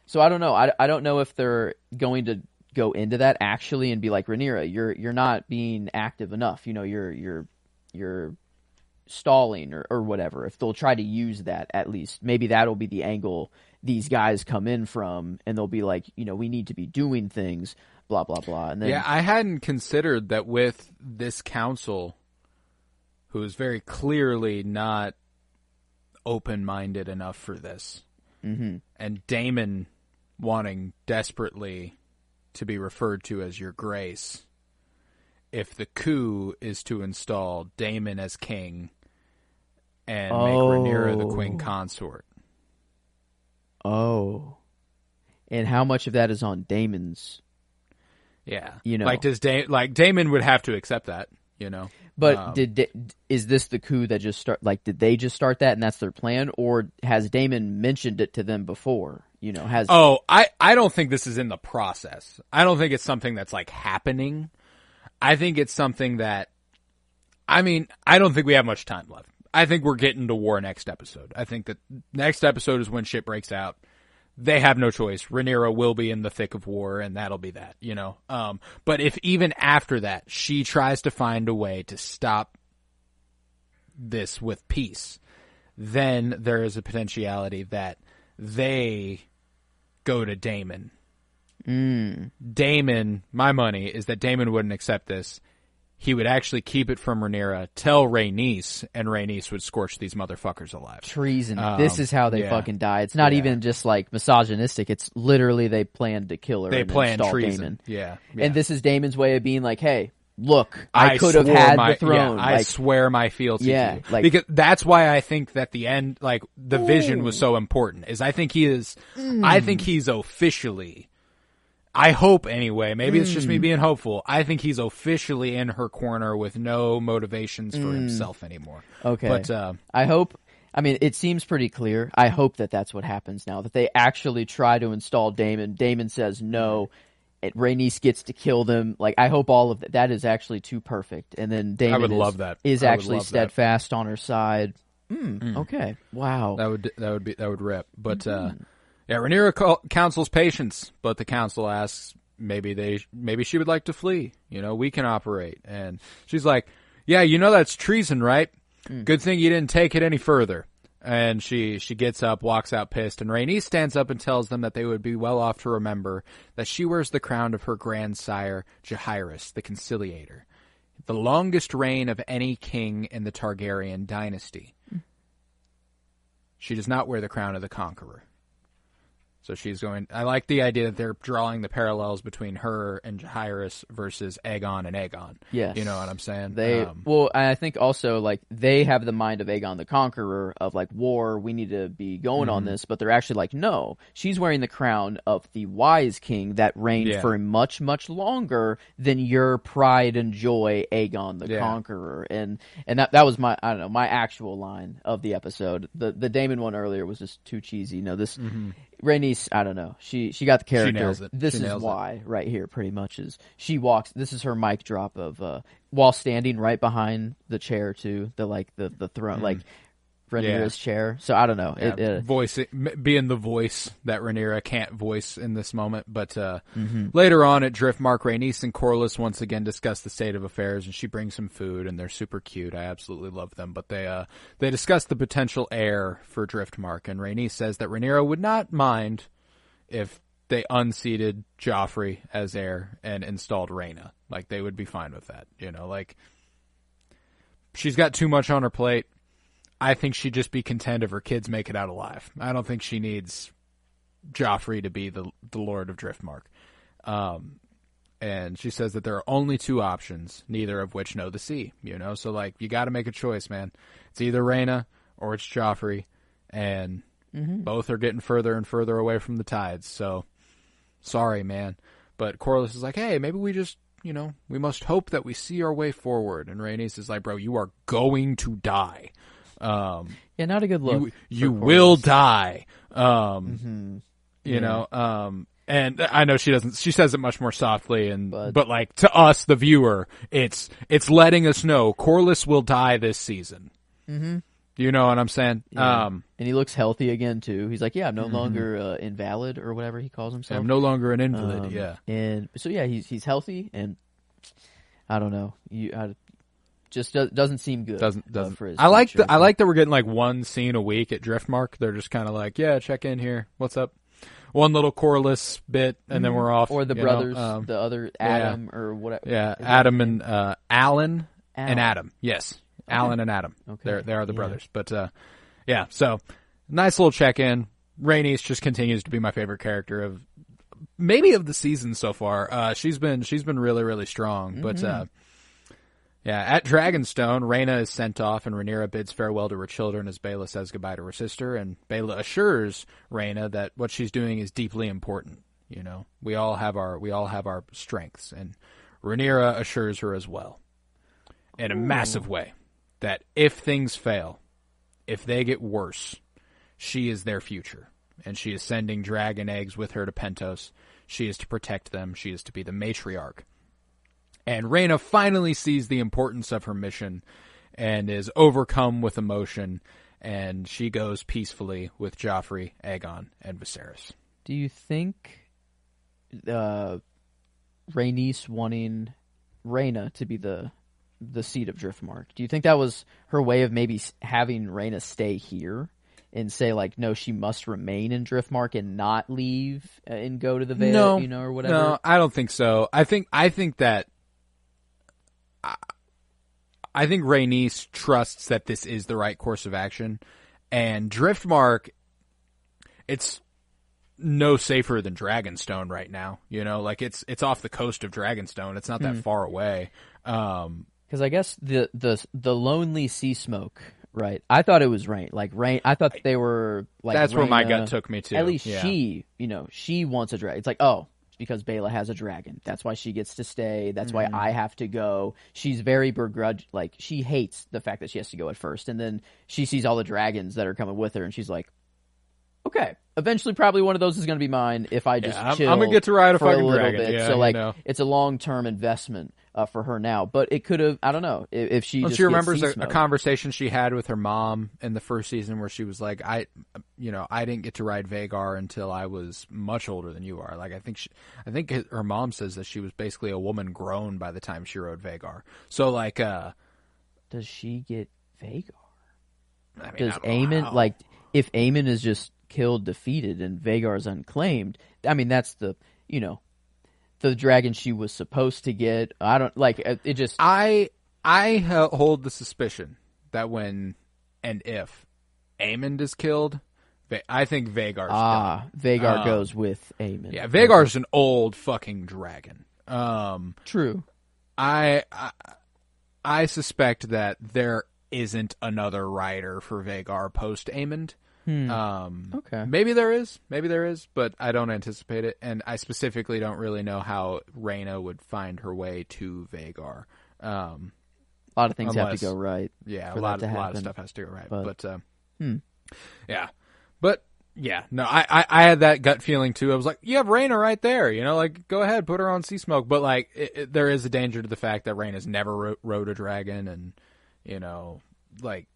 so I don't know. I don't know if they're going to go into that actually and be like, Rhaenyra, you're not being active enough. You know, you're stalling or whatever. If they'll try to use that, at least maybe that'll be the angle these guys come in from, and they'll be like, you know, we need to be doing things, blah blah blah. And then I hadn't considered that with this council, who is very clearly not open-minded enough for this, and Daemon wanting desperately to be referred to as Your Grace. If the coup is to install Daemon as king and make Rhaenyra the queen consort. Oh. And how much of that is on Daemon's? Yeah. You know. Like Daemon would have to accept that, you know. But is this the coup that just did they just start that and that's their plan, or has Daemon mentioned it to them before? You know, I don't think this is in the process. I don't think it's something that's like happening. I think it's something that, I mean, I don't think we have much time left. I think we're getting to war next episode. I think that next episode is when shit breaks out. They have no choice. Rhaenyra will be in the thick of war, and that'll be that, you know. But if even after that, she tries to find a way to stop this with peace, then there is a potentiality that they go to Daemon. Daemon, my money is that Daemon wouldn't accept this. He would actually keep it from Rhaenyra, tell Rhaenys, and Rhaenys would scorch these motherfuckers alive. Treason. This is how they fucking die. It's not even just like misogynistic. It's literally they planned to kill her. They planned treason. Daemon. Yeah. And this is Daemon's way of being like, hey, look, I could have had the throne. I swear my fealty to you. Because that's why I think that the end, like the vision was so important. Is I think he's officially, I hope anyway, maybe it's just me being hopeful, I think he's officially in her corner with no motivations for himself anymore. Okay. But I hope, I mean, it seems pretty clear. I hope that that's what happens now, that they actually try to install Daemon. Daemon says no. Rhaenys gets to kill them. Like, I hope all of that is actually too perfect. And then Daemon is actually steadfast on her side. Okay. Wow. That would rip. But Rhaenyra counsels patience, but the council asks maybe she would like to flee. You know, we can operate. And she's like, yeah, you know that's treason, right? Good thing you didn't take it any further. And she gets up, walks out pissed, and Rhaenys stands up and tells them that they would be well off to remember that she wears the crown of her grandsire, Jaehaerys, the Conciliator, the longest reign of any king in the Targaryen dynasty. She does not wear the crown of the Conqueror. So she's going... I like the idea that they're drawing the parallels between her and Jaehaerys versus Aegon and Aegon. Yes. You know what I'm saying? Well, I think also, like, they have the mind of Aegon the Conqueror of, like, war, we need to be going on this, but they're actually like, no, she's wearing the crown of the wise king that reigned for much, much longer than your pride and joy, Aegon the Conqueror. And that was my, I don't know, my actual line of the episode. The Daemon one earlier was just too cheesy. You know, this... Rhaenys, I don't know. She got the character. She nails it. This is why right here, pretty much, is she walks. This is her mic drop of while standing right behind the chair to the throne, like Rhaenyra's chair. So I don't know. Being the voice that Rhaenyra can't voice in this moment. But later on at Driftmark, Rhaenys and Corlys once again discuss the state of affairs, and she brings some food, and they're super cute. I absolutely love them. But they discuss the potential heir for Driftmark, and Rhaenys says that Rhaenyra would not mind if they unseated Joffrey as heir and installed Rhaena. Like, they would be fine with that. You know, like, she's got too much on her plate. I think she'd just be content if her kids make it out alive. I don't think she needs Joffrey to be the Lord of Driftmark. And she says that there are only two options, neither of which know the sea. You know, so, like, you got to make a choice, man. It's either Rhaena or it's Joffrey, and both are getting further and further away from the tides. So, sorry, man. But Corlys is like, hey, maybe we just, you know, we must hope that we see our way forward. And Rhaenys is like, bro, you are going to die. Yeah, not a good look. You will die. You know, and I know she doesn't, she says it much more softly but like to us, the viewer, it's letting us know Corlys will die this season. You know what I'm saying? Yeah. And he looks healthy again too. He's like, yeah, I'm no longer invalid or whatever he calls himself. I'm no longer an invalid. Yeah. And so yeah, he's healthy, and I don't know. Just doesn't seem good. Doesn't. For his I like future. I like that we're getting like one scene a week at Driftmark. They're just kind of like, yeah, check in here. What's up? One little Corlys bit, and then we're off. Or the brothers, the other Adam or whatever. Yeah, Adam and Alan and Adam. Yes, okay. Alan and Adam. Okay. They are the brothers. But yeah, so nice little check in. Rhaenys just continues to be my favorite character of the season so far. She's been really, really strong. But yeah, at Dragonstone, Rhaena is sent off, and Rhaenyra bids farewell to her children as Baela says goodbye to her sister, and Baela assures Rhaena that what she's doing is deeply important. You know, we all have our strengths, and Rhaenyra assures her as well, in a massive way, that if things fail, if they get worse, she is their future, and she is sending dragon eggs with her to Pentos. She is to protect them. She is to be the matriarch. And Rhaena finally sees the importance of her mission and is overcome with emotion, and she goes peacefully with Joffrey, Aegon, and Viserys. Do you think Rhaenys wanting Rhaena to be the seat of Driftmark, do you think that was her way of maybe having Rhaena stay here and say, like, no, she must remain in Driftmark and not leave and go to the Vale, you know, or whatever? No, I don't think so. I think that I think Rhaenys trusts that this is the right course of action, and Driftmark, it's no safer than Dragonstone right now. You know, like it's off the coast of Dragonstone. It's not that far away. Because I guess the lonely sea smoke, right? I thought it was rain. Like rain. I thought they were like. That's where my gut took me to. At least she, you know, she wants a dragon. It's like, oh, because Baela has a dragon. That's why she gets to stay. That's why I have to go. She's very begrudged. Like, she hates the fact that she has to go at first. And then she sees all the dragons that are coming with her, and she's like, okay, eventually probably one of those is going to be mine if I just chill. I'm going to get to ride a fucking dragon. Bit. Yeah, so, like, you know. It's a long-term investment for her now. But it could have, I don't know, if she just she remembers gets a conversation she had with her mom in the first season where she was like, I didn't get to ride Vhagar until I was much older than you are. Like, I think her mom says that she was basically a woman grown by the time she rode Vhagar. So, like, does she get Vagar. I mean, Does I don't know Aemon, how. like, if Aemon is just killed, defeated, and Vagar is unclaimed, I mean, that's the, the dragon she was supposed to get. I don't, like, it just... I hold the suspicion that when and if Aemond is killed, I think Vagar's done. Vagar goes with Aemon. Yeah, Vagar's an old fucking dragon. True. I suspect that there isn't another rider for Vagar post Aemond. Okay. Maybe there is, but I don't anticipate it, and I specifically don't really know how Rhaena would find her way to Vagar. A lot of things have to go right. Yeah, a lot of stuff has to go right. But yeah. But yeah, no, I had that gut feeling too. I was like, you have Rhaena right there, like go ahead, put her on Sea Smoke. But like, there is a danger to the fact that Rhaena's never rode a dragon, and like,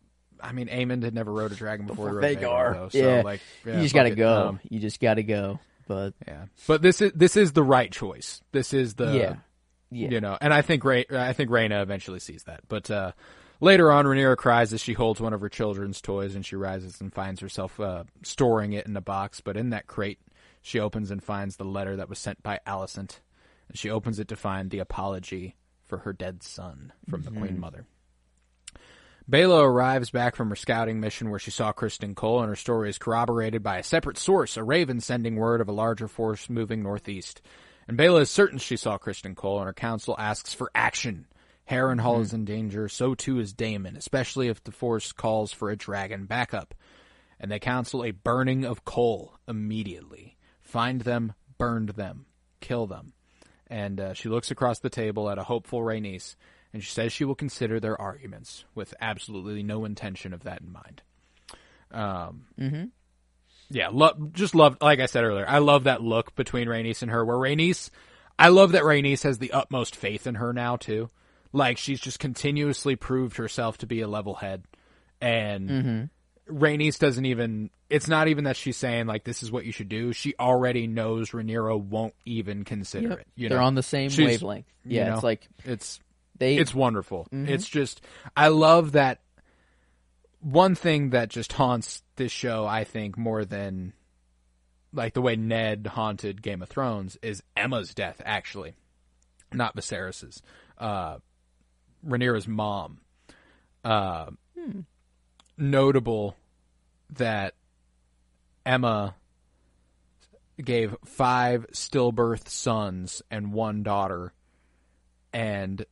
I mean, Aemond had never rode a dragon before he rode Vagar, though. So yeah. like, you just gotta go. You just gotta go. But yeah, but this is the right choice. This is the yeah. And I think Rhaena eventually sees that. But later on, Rhaenyra cries as she holds one of her children's toys, and she rises and finds herself storing it in a box. But in that crate, she opens and finds the letter that was sent by Alicent, and she opens it to find the apology for her dead son from the Queen Mother. Baela arrives back from her scouting mission where she saw Criston Cole, and her story is corroborated by a separate source, a raven sending word of a larger force moving northeast. And Baela is certain she saw Criston Cole, and her council asks for action. Harrenhal is in danger, so too is Daemon, especially if the force calls for a dragon backup. And they counsel a burning of Cole immediately. Find them, burn them, kill them. And she looks across the table at a hopeful Rhaenys, and she says she will consider their arguments, with absolutely no intention of that in mind. Yeah, just love, like I said earlier, I love that look between Rhaenys and her, where I love that Rhaenys has the utmost faith in her now, too. Like, she's just continuously proved herself to be a level head, and Rhaenys doesn't even, it's not even that she's saying, like, this is what you should do. She already knows Rhaenyra won't even consider it. They're on the same wavelength. Yeah, it's like... It's wonderful. It's just, I love that. One thing that just haunts this show, I think, more than like the way Ned haunted Game of Thrones, is Emma's death, actually. Not Viserys's. Rhaenyra's mom. Notable that Emma gave 5 stillbirth sons and 1 daughter, and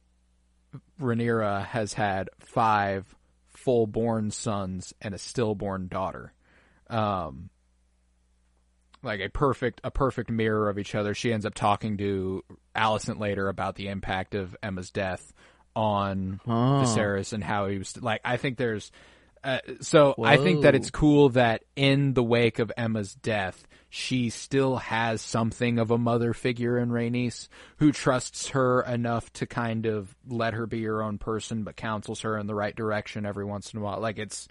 Rhaenyra has had 5 full-born sons and a stillborn daughter. Like a perfect mirror of each other. She ends up talking to Alicent later about the impact of Emma's death on Viserys and how he was like. I think there's I think that it's cool that in the wake of Emma's death, she still has something of a mother figure in Rhaenys, who trusts her enough to kind of let her be her own person, but counsels her in the right direction every once in a while. Like it's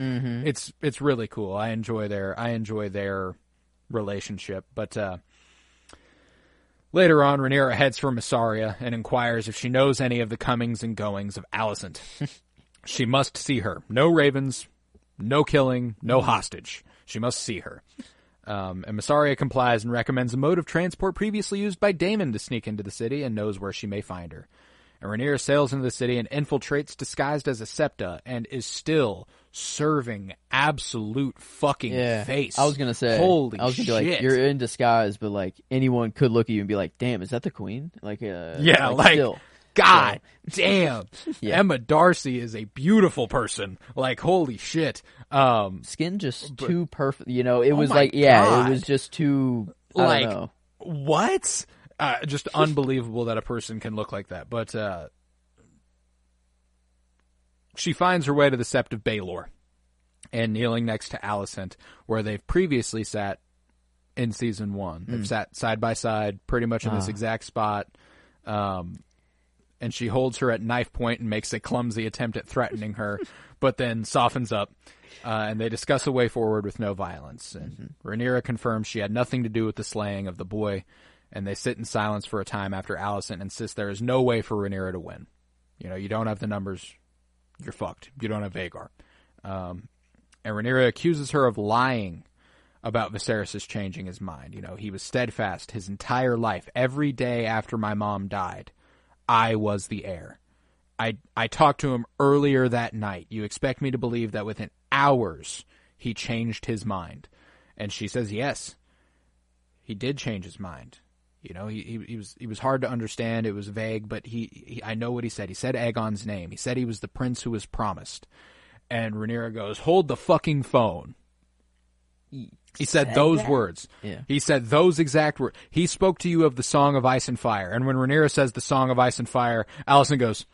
really cool. I enjoy their relationship. But later on, Rhaenyra heads for Mysaria and inquires if she knows any of the comings and goings of Alicent. She must see her. No ravens, no killing, no hostage. She must see her. And Mysaria complies and recommends a mode of transport previously used by Daemon to sneak into the city, and knows where she may find her. And Rhaenyra sails into the city and infiltrates disguised as a septa, and is still serving absolute fucking face. I was gonna say, holy shit! Be like, you're in disguise, but like anyone could look at you and be like, "Damn, is that the queen?" Like, still. God damn. Yeah. Emma Darcy is a beautiful person. Like, holy shit. Skin just too perfect. It was God. it was just too, I don't know. What? Just unbelievable that a person can look like that. But she finds her way to the Sept of Baelor, and kneeling next to Alicent, where they've previously sat in season 1. They've sat side by side, pretty much in this exact spot. And she holds her at knife point and makes a clumsy attempt at threatening her, but then softens up, and they discuss a way forward with no violence. And Rhaenyra confirms she had nothing to do with the slaying of the boy, and they sit in silence for a time after Alicent insists there is no way for Rhaenyra to win. You don't have the numbers, you're fucked. You don't have Vagar. And Rhaenyra accuses her of lying about Viserys changing his mind. You know, he was steadfast his entire life. Every day after my mom died, I was the heir. I talked to him earlier that night. You expect me to believe that within hours he changed his mind? And she says, yes, he did change his mind. You know, he was hard to understand. It was vague, but I know what he said. He said Aegon's name. He said he was the prince who was promised. And Rhaenyra goes, hold the fucking phone. He said those words. Yeah. He said those exact words. He spoke to you of the Song of Ice and Fire. And when Rhaenyra says the Song of Ice and Fire, Alicent goes,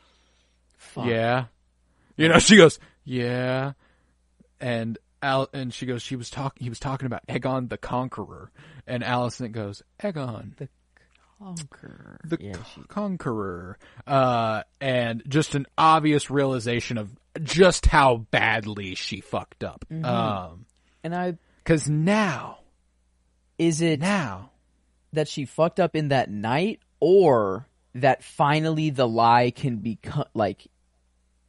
fuck. Yeah. You know, she goes, yeah. And she goes, he was talking about Aegon the Conqueror. And Alicent goes, Aegon the Conqueror. Conqueror. And just an obvious realization of just how badly she fucked up. And because now, is it now that she fucked up in that night, or that finally the lie can become like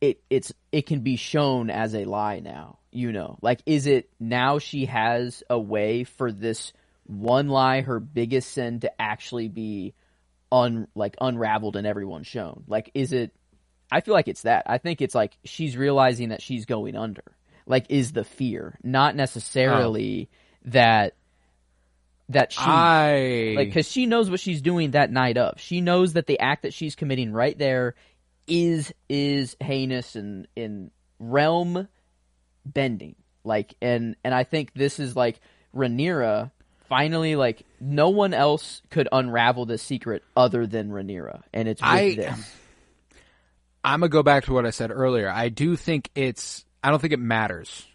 it can be shown as a lie now? You know, like, is it now she has a way for this one lie, her biggest sin, to actually be unraveled and everyone shown? Like, is it? I feel like it's that. I think it's like she's realizing that she's going under. Like, is the fear, not necessarily that she because she knows what she's doing that night of. She knows that the act that she's committing right there is heinous and in realm bending. Like, and I think this is like Rhaenyra finally, like, no one else could unravel this secret other than Rhaenyra, and it's with this. I'm gonna go back to what I said earlier. I don't think it matters.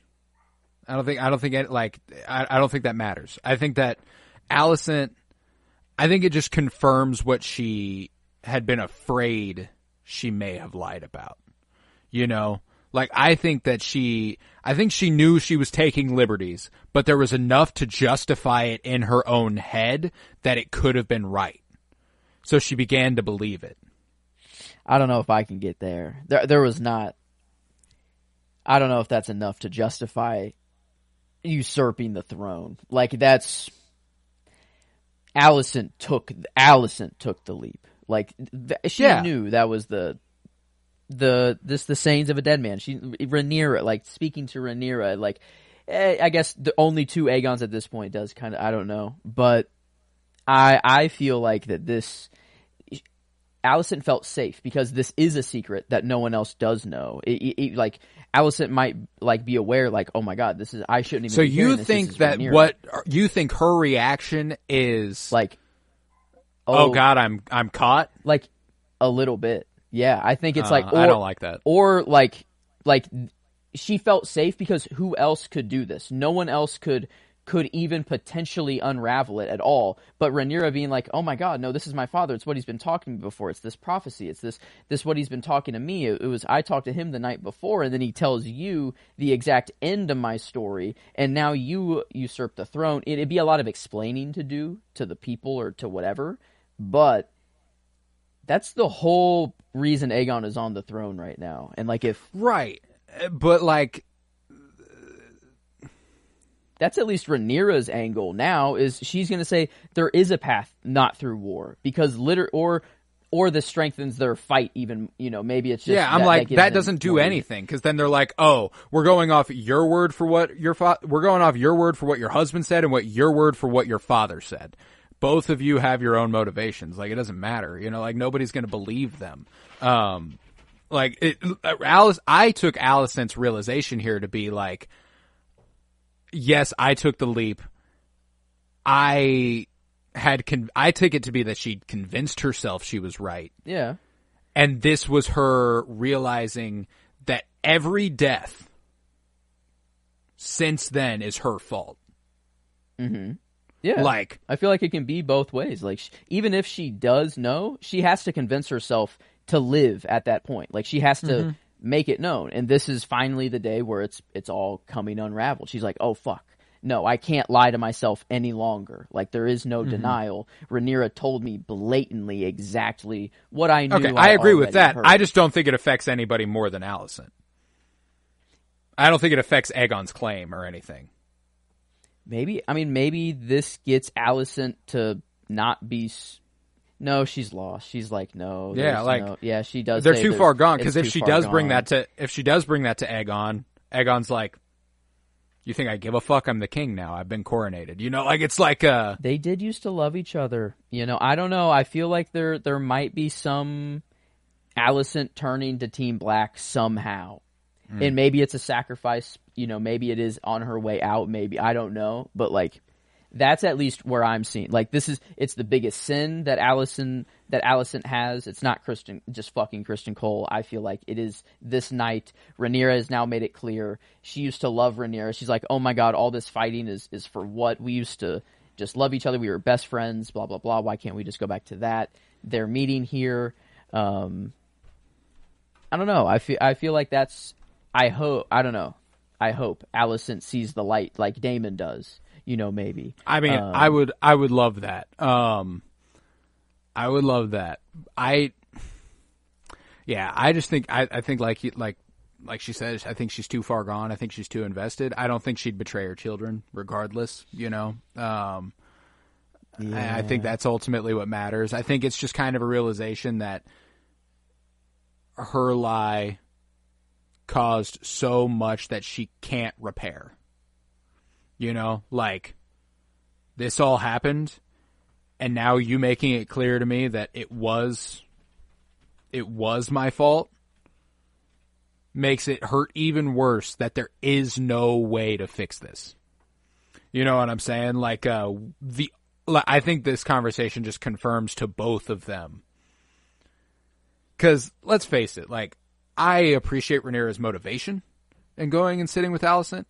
I don't think that matters. I think that Alicent, I think it just confirms what she had been afraid she may have lied about. You know? Like, I think she knew she was taking liberties, but there was enough to justify it in her own head that it could have been right. So she began to believe it. I don't know if I can get there. There was not. I don't know if that's enough to justify usurping the throne. Like, that's Alicent took the leap. Like, she knew that was the sayings of a dead man. Rhaenyra, like, speaking to Rhaenyra, like, I guess the only two Aegons at this point does kind of, I don't know, but I feel like that this. Alicent felt safe because this is a secret that no one else does know. Like, Alicent might, like, be aware, like, oh my god, this is, I shouldn't even. So be you this. think This that Rhaenyra. what you think her reaction is like? Oh god, I'm caught. Like, a little bit, yeah. I think it's like, I don't like that. Or like she felt safe because who else could do this? No one else could even potentially unravel it at all. But Rhaenyra being like, oh my god, no, this is my father. It's what he's been talking to me before. It's this prophecy. It's this what he's been talking to me. It was, I talked to him the night before, and then he tells you the exact end of my story, and now you usurp the throne. It'd be a lot of explaining to do to the people or to whatever, but that's the whole reason Aegon is on the throne right now. And like, if... Right. But like... That's at least Rhaenyra's angle now, is she's going to say there is a path not through war, because or this strengthens their fight even, you know, maybe it's just... Yeah, I'm like, that doesn't do anything, because then they're like, oh, we're going off your word for what we're going off your word for what your husband said and what your word for what your father said. Both of you have your own motivations. Like, it doesn't matter, you know, like, nobody's going to believe them. I took Alicent's realization here to be like, yes, I took the leap. I take it to be that she convinced herself she was right. Yeah. And this was her realizing that every death since then is her fault. Mm-hmm. Yeah. Like, I feel like it can be both ways. Like, even if she does know, she has to convince herself to live at that point. Like, she has to make it known. And this is finally the day where it's all coming unraveled. She's like, oh, fuck. No, I can't lie to myself any longer. Like, there is no denial. Rhaenyra told me blatantly exactly what I knew. Okay, I agree with that. Heard. I just don't think it affects anybody more than Alicent. I don't think it affects Aegon's claim or anything. Maybe this gets Alicent to not be. No, she's lost. She's like, no. Yeah, like she does. They're too far gone because if she does bring that to Aegon, Aegon's like, you think I give a fuck? I'm the king now. I've been coronated. You know, like it's like they did used to love each other. You know, I don't know. I feel like there might be some Alicent turning to Team Black somehow. And maybe it's a sacrifice, you know, maybe it is on her way out, maybe, I don't know. But, like, that's at least where I'm seeing. Like, it's the biggest sin that Alicent has. It's not just fucking Kristen Cole. I feel like it is this night. Rhaenyra has now made it clear. She used to love Rhaenyra. She's like, oh my god, all this fighting is for what? We used to just love each other. We were best friends, blah, blah, blah. Why can't we just go back to that? They're meeting here. I don't know. I feel like that's... I hope Alicent sees the light like Daemon does, you know, maybe. I mean, I would love that. I would love that. I just think, I think like she says, I think she's too far gone. I think she's too invested. I don't think she'd betray her children regardless, you know. I think that's ultimately what matters. I think it's just kind of a realization that her lie caused so much that she can't repair. You know, like, this all happened, and now you making it clear to me that it was my fault makes it hurt even worse that there is no way to fix this. You know what I'm saying? Like, I think this conversation just confirms to both of them. 'Cause, let's face it, like, I appreciate Rhaenyra's motivation in going and sitting with Alicent.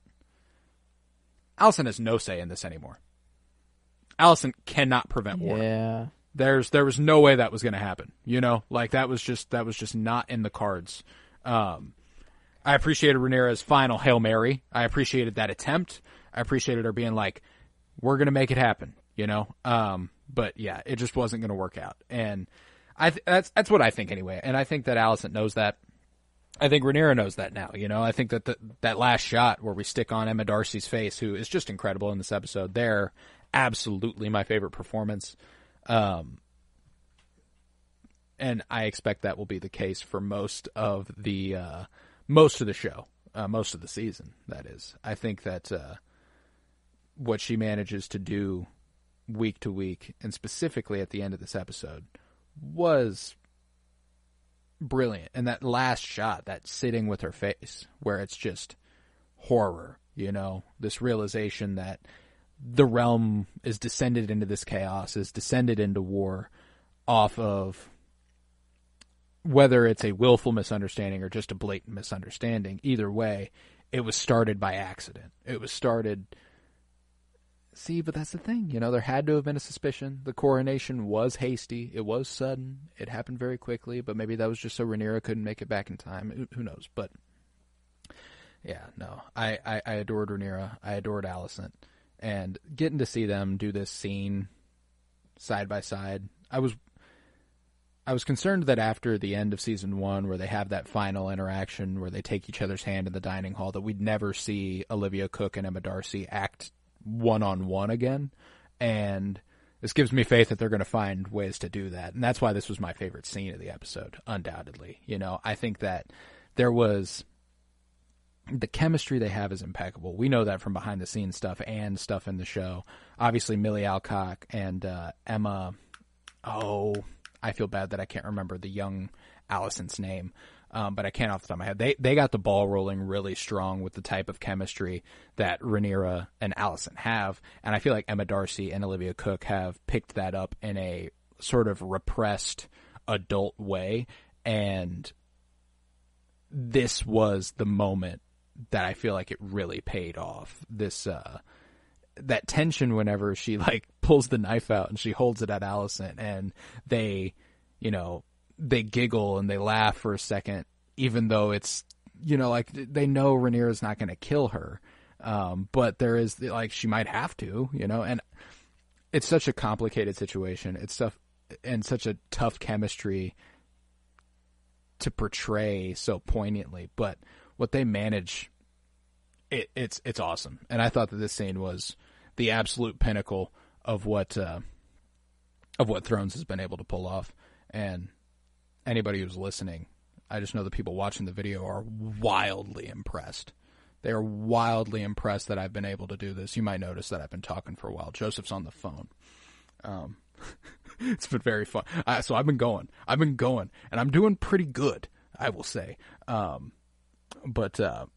Alicent has no say in this anymore. Alicent cannot prevent war. Yeah. There was no way that was going to happen. You know, like that was just not in the cards. I appreciated Rhaenyra's final Hail Mary. I appreciated that attempt. I appreciated her being like, we're going to make it happen, you know? But yeah, it just wasn't going to work out. And that's what I think anyway. And I think that Alicent knows that. I think Rhaenyra knows that now, you know. I think that that last shot where we stick on Emma Darcy's face, who is just incredible in this episode, they're absolutely my favorite performance. And I expect that will be the case for most of the show, most of the season, that is. I think that what she manages to do week to week, and specifically at the end of this episode, was brilliant. And that last shot, that sitting with her face, where it's just horror, you know, this realization that the realm is descended into this chaos, is descended into war off of whether it's a willful misunderstanding or just a blatant misunderstanding. Either way, it was started by accident. It was started... See, but that's the thing, you know, there had to have been a suspicion. The coronation was hasty. It was sudden. It happened very quickly, but maybe that was just so Rhaenyra couldn't make it back in time. Who knows? But, yeah, no. I adored Rhaenyra. I adored Alicent. And getting to see them do this scene side by side, I was concerned that after the end of season 1, where they have that final interaction where they take each other's hand in the dining hall, that we'd never see Olivia Cook and Emma Darcy act one-on-one again, and this gives me faith that they're going to find ways to do that, and that's why this was my favorite scene of the episode, undoubtedly. You know, I think that there was... the chemistry they have is impeccable. We know that from behind-the-scenes stuff and stuff in the show. Obviously, Millie Alcock and Emma... Oh, I feel bad that I can't remember the young Alicent's name. But I can't off the top of my head. They got the ball rolling really strong with the type of chemistry that Rhaenyra and Alicent have. And I feel like Emma Darcy and Olivia Cook have picked that up in a sort of repressed adult way. And this was the moment that I feel like it really paid off. This, that tension whenever she like pulls the knife out and she holds it at Alicent, and they, you know, they giggle and they laugh for a second, even though it's, you know, like they know Rhaenyra's not going to kill her. But there is like, she might have to, you know, and it's such a complicated situation. It's tough and such a tough chemistry to portray so poignantly, but what they manage it's awesome. And I thought that this scene was the absolute pinnacle of what Thrones has been able to pull off. And anybody who's listening, I just know the people watching the video are wildly impressed. They are wildly impressed that I've been able to do this. You might notice that I've been talking for a while. Joseph's on the phone. It's been very fun. So I've been going, and I'm doing pretty good, I will say. But no,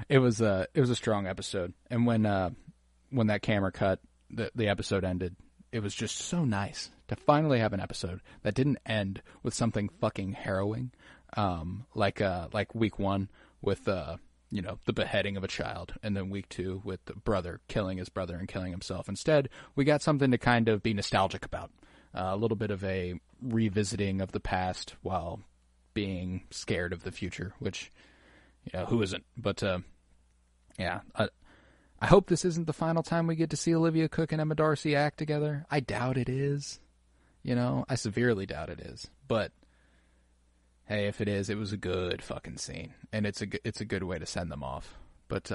it was a strong episode. And when that camera cut, the episode ended, it was just so nice to finally have an episode that didn't end with something fucking harrowing, like week 1 with the beheading of a child, and then week 2 with the brother killing his brother and killing himself. Instead, we got something to kind of be nostalgic about, a little bit of a revisiting of the past while being scared of the future, which, who isn't? But yeah, I hope this isn't the final time we get to see Olivia Cook and Emma Darcy act together. I doubt it is. I severely doubt it is. But hey, if it is, it was a good fucking scene, and it's a good way to send them off. But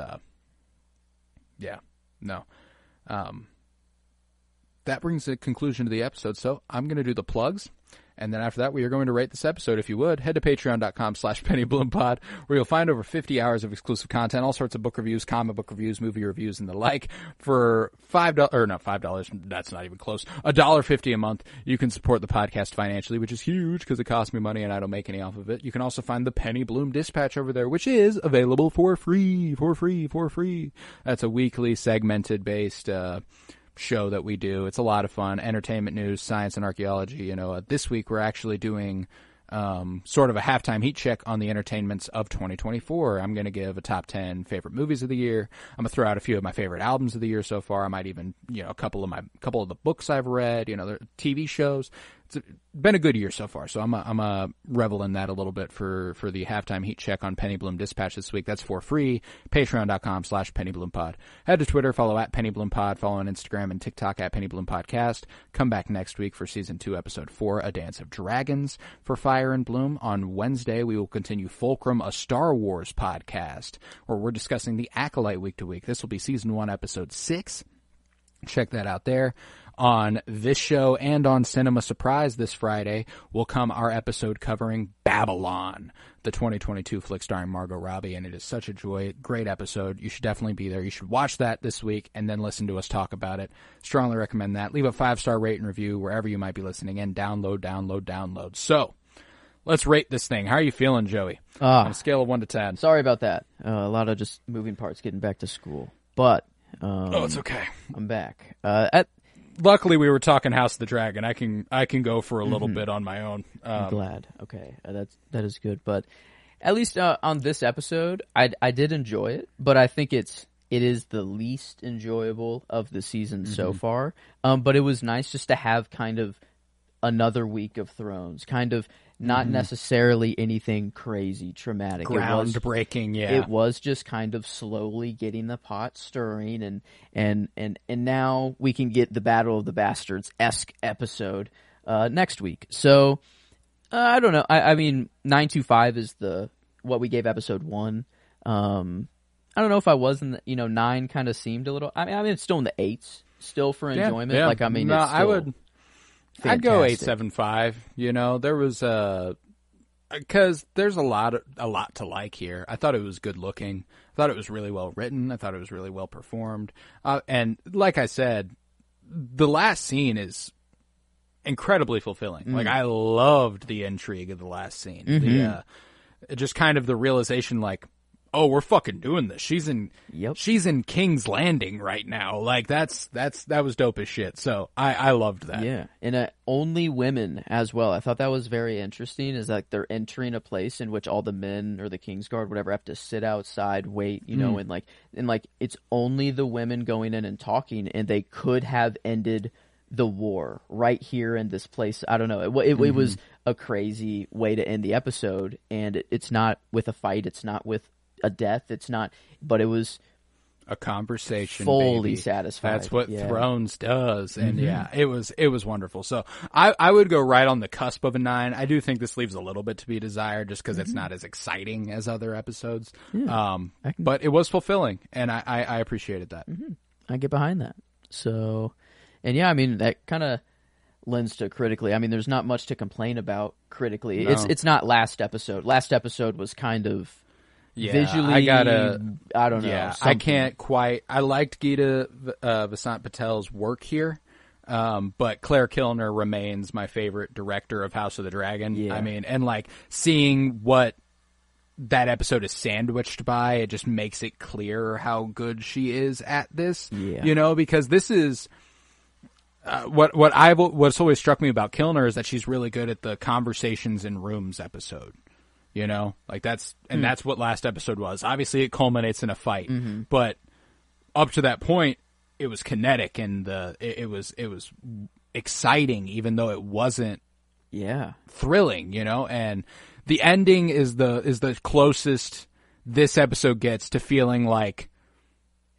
yeah, no. That brings the conclusion to the episode. So I'm going to do the plugs. And then after that, we are going to rate this episode. If you would, head to patreon.com/PennyBloomPod, where you'll find over 50 hours of exclusive content, all sorts of book reviews, comic book reviews, movie reviews, and the like. For $5, that's not even close, $1.50 a month, you can support the podcast financially, which is huge because it costs me money and I don't make any off of it. You can also find the Penny Bloom Dispatch over there, which is available for free. That's a weekly segmented-based show that we do. It's a lot of fun. Entertainment news, science, and archaeology. This week we're actually doing sort of a halftime heat check on the entertainments of 2024. I'm going to give a top 10 favorite movies of the year. I'm going to throw out a few of my favorite albums of the year so far. I might even, a couple of the books I've read, the TV shows. It's been a good year so far, so I'm revel in that a little bit for the halftime heat check on Penny Bloom Dispatch this week. That's for free. Patreon.com/PennyBloomPod. Head to Twitter, follow at PennyBloomPod, follow on Instagram and TikTok at PennyBloomPodcast. Come back next week for Season 2, Episode 4, A Dance of Dragons for Fire and Bloom. On Wednesday, we will continue Fulcrum, a Star Wars podcast, where we're discussing The Acolyte week to week. This will be Season 1, Episode 6. Check that out there. On this show and on Cinema Surprise this Friday will come our episode covering Babylon, the 2022 flick starring Margot Robbie, and it is such a joy. Great episode. You should definitely be there. You should watch that this week and then listen to us talk about it. Strongly recommend that. Leave a 5-star rate and review wherever you might be listening, and download. So, let's rate this thing. How are you feeling, Joey? On a scale of 1 to 10. Sorry about that. A lot of just moving parts getting back to school. But it's okay. I'm back. Luckily, we were talking House of the Dragon. I can go for a little bit on my own. I'm glad. Okay, that is good. But at least on this episode, I did enjoy it. But I think it is the least enjoyable of the season so far. But it was nice just to have kind of another week of Thrones, kind of not necessarily anything crazy, traumatic. Groundbreaking, yeah. It was just kind of slowly getting the pot stirring, and now we can get the Battle of the Bastards-esque episode next week. So, I don't know. I mean, 925 is what we gave episode 1. I don't know if I was in 9 kind of seemed a little... I mean, it's still in the 8s, still for enjoyment. Yeah. Like, I mean, no, it's still... I'd go 8.75. There was because there's a lot to like here. I thought it was good looking. I thought it was really well written. I thought it was really well performed. And like I said, the last scene is incredibly fulfilling. Like, I loved the intrigue of the last scene. Just kind of the realization, like, oh, we're fucking doing this. She's in King's Landing right now. Like, that was dope as shit. So I loved that. Yeah. And only women as well. I thought that was very interesting, is like they're entering a place in which all the men or the Kingsguard, whatever, have to sit outside, wait, and like it's only the women going in and talking, and they could have ended the war right here in this place. I don't know. It was a crazy way to end the episode, and it's not with a fight. It's not with a death. It's not, but it was A conversation, fully baby. satisfied. That's what Yeah. Thrones does, and it was wonderful. So I would go right on the cusp of a 9. I do think this leaves a little bit to be desired, just because it's not as exciting as other episodes. Yeah. But it was fulfilling, and I appreciated that. I get behind that. So, and yeah, I mean, that kind of lends to critically. I mean, there's not much to complain about critically. No. It's not last episode. Last episode was kind of visually. I don't know. Yeah, something. I can't quite. I liked Geeta Vasant Patel's work here, but Claire Kilner remains my favorite director of House of the Dragon. Yeah. I mean, and like seeing what that episode is sandwiched by, it just makes it clear how good she is at this. Yeah. You know, because this is. What's always struck me about Kilner is that she's really good at the conversations in rooms episode. You know, like that's what last episode was. Obviously, it culminates in a fight, but up to that point, it was kinetic and it was exciting, even though it wasn't thrilling. You know, and the ending is the closest this episode gets to feeling like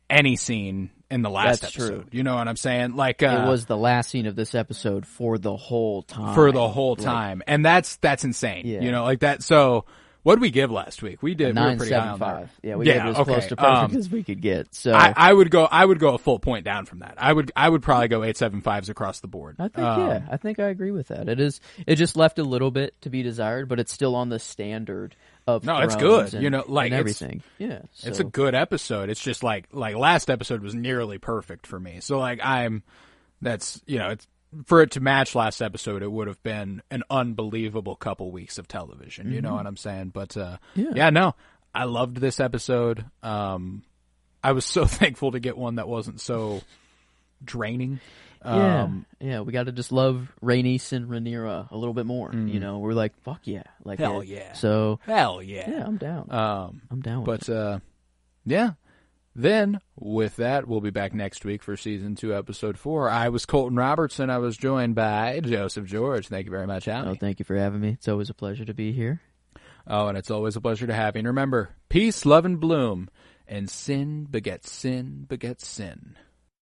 any scene in the last That's episode. true. You know what I'm saying? Like it was the last scene of this episode for the whole time. And that's insane. Yeah. You know, like that. So what did we give last week? We were pretty high on that. 9.75. Yeah, we gave it as close to perfect as we could get. So I would go a full point down from that. I would probably go 8.75s across the board. I think I think I agree with that. It just left a little bit to be desired, but it's still on the standard of No, it's Thrones good. And, you know, like and everything. So. It's a good episode. It's just like last episode was nearly perfect for me. So like it's for it to match last episode, it would have been an unbelievable couple weeks of television. You know what I'm saying? But no, I loved this episode. I was so thankful to get one that wasn't so draining. We got to just love Rhaenys and Rhaenyra a little bit more. You know, we're like, fuck yeah, like Hell yeah. So hell yeah, yeah, I'm down. I'm down. With it. Then with that, we'll be back next week for season 2, episode 4. I was Colton Robertson. I was joined by Joseph George. Thank you very much, Howie. Oh, thank you for having me. It's always a pleasure to be here. Oh, and it's always a pleasure to have you. And remember, peace, love, and bloom, and sin begets sin begets sin.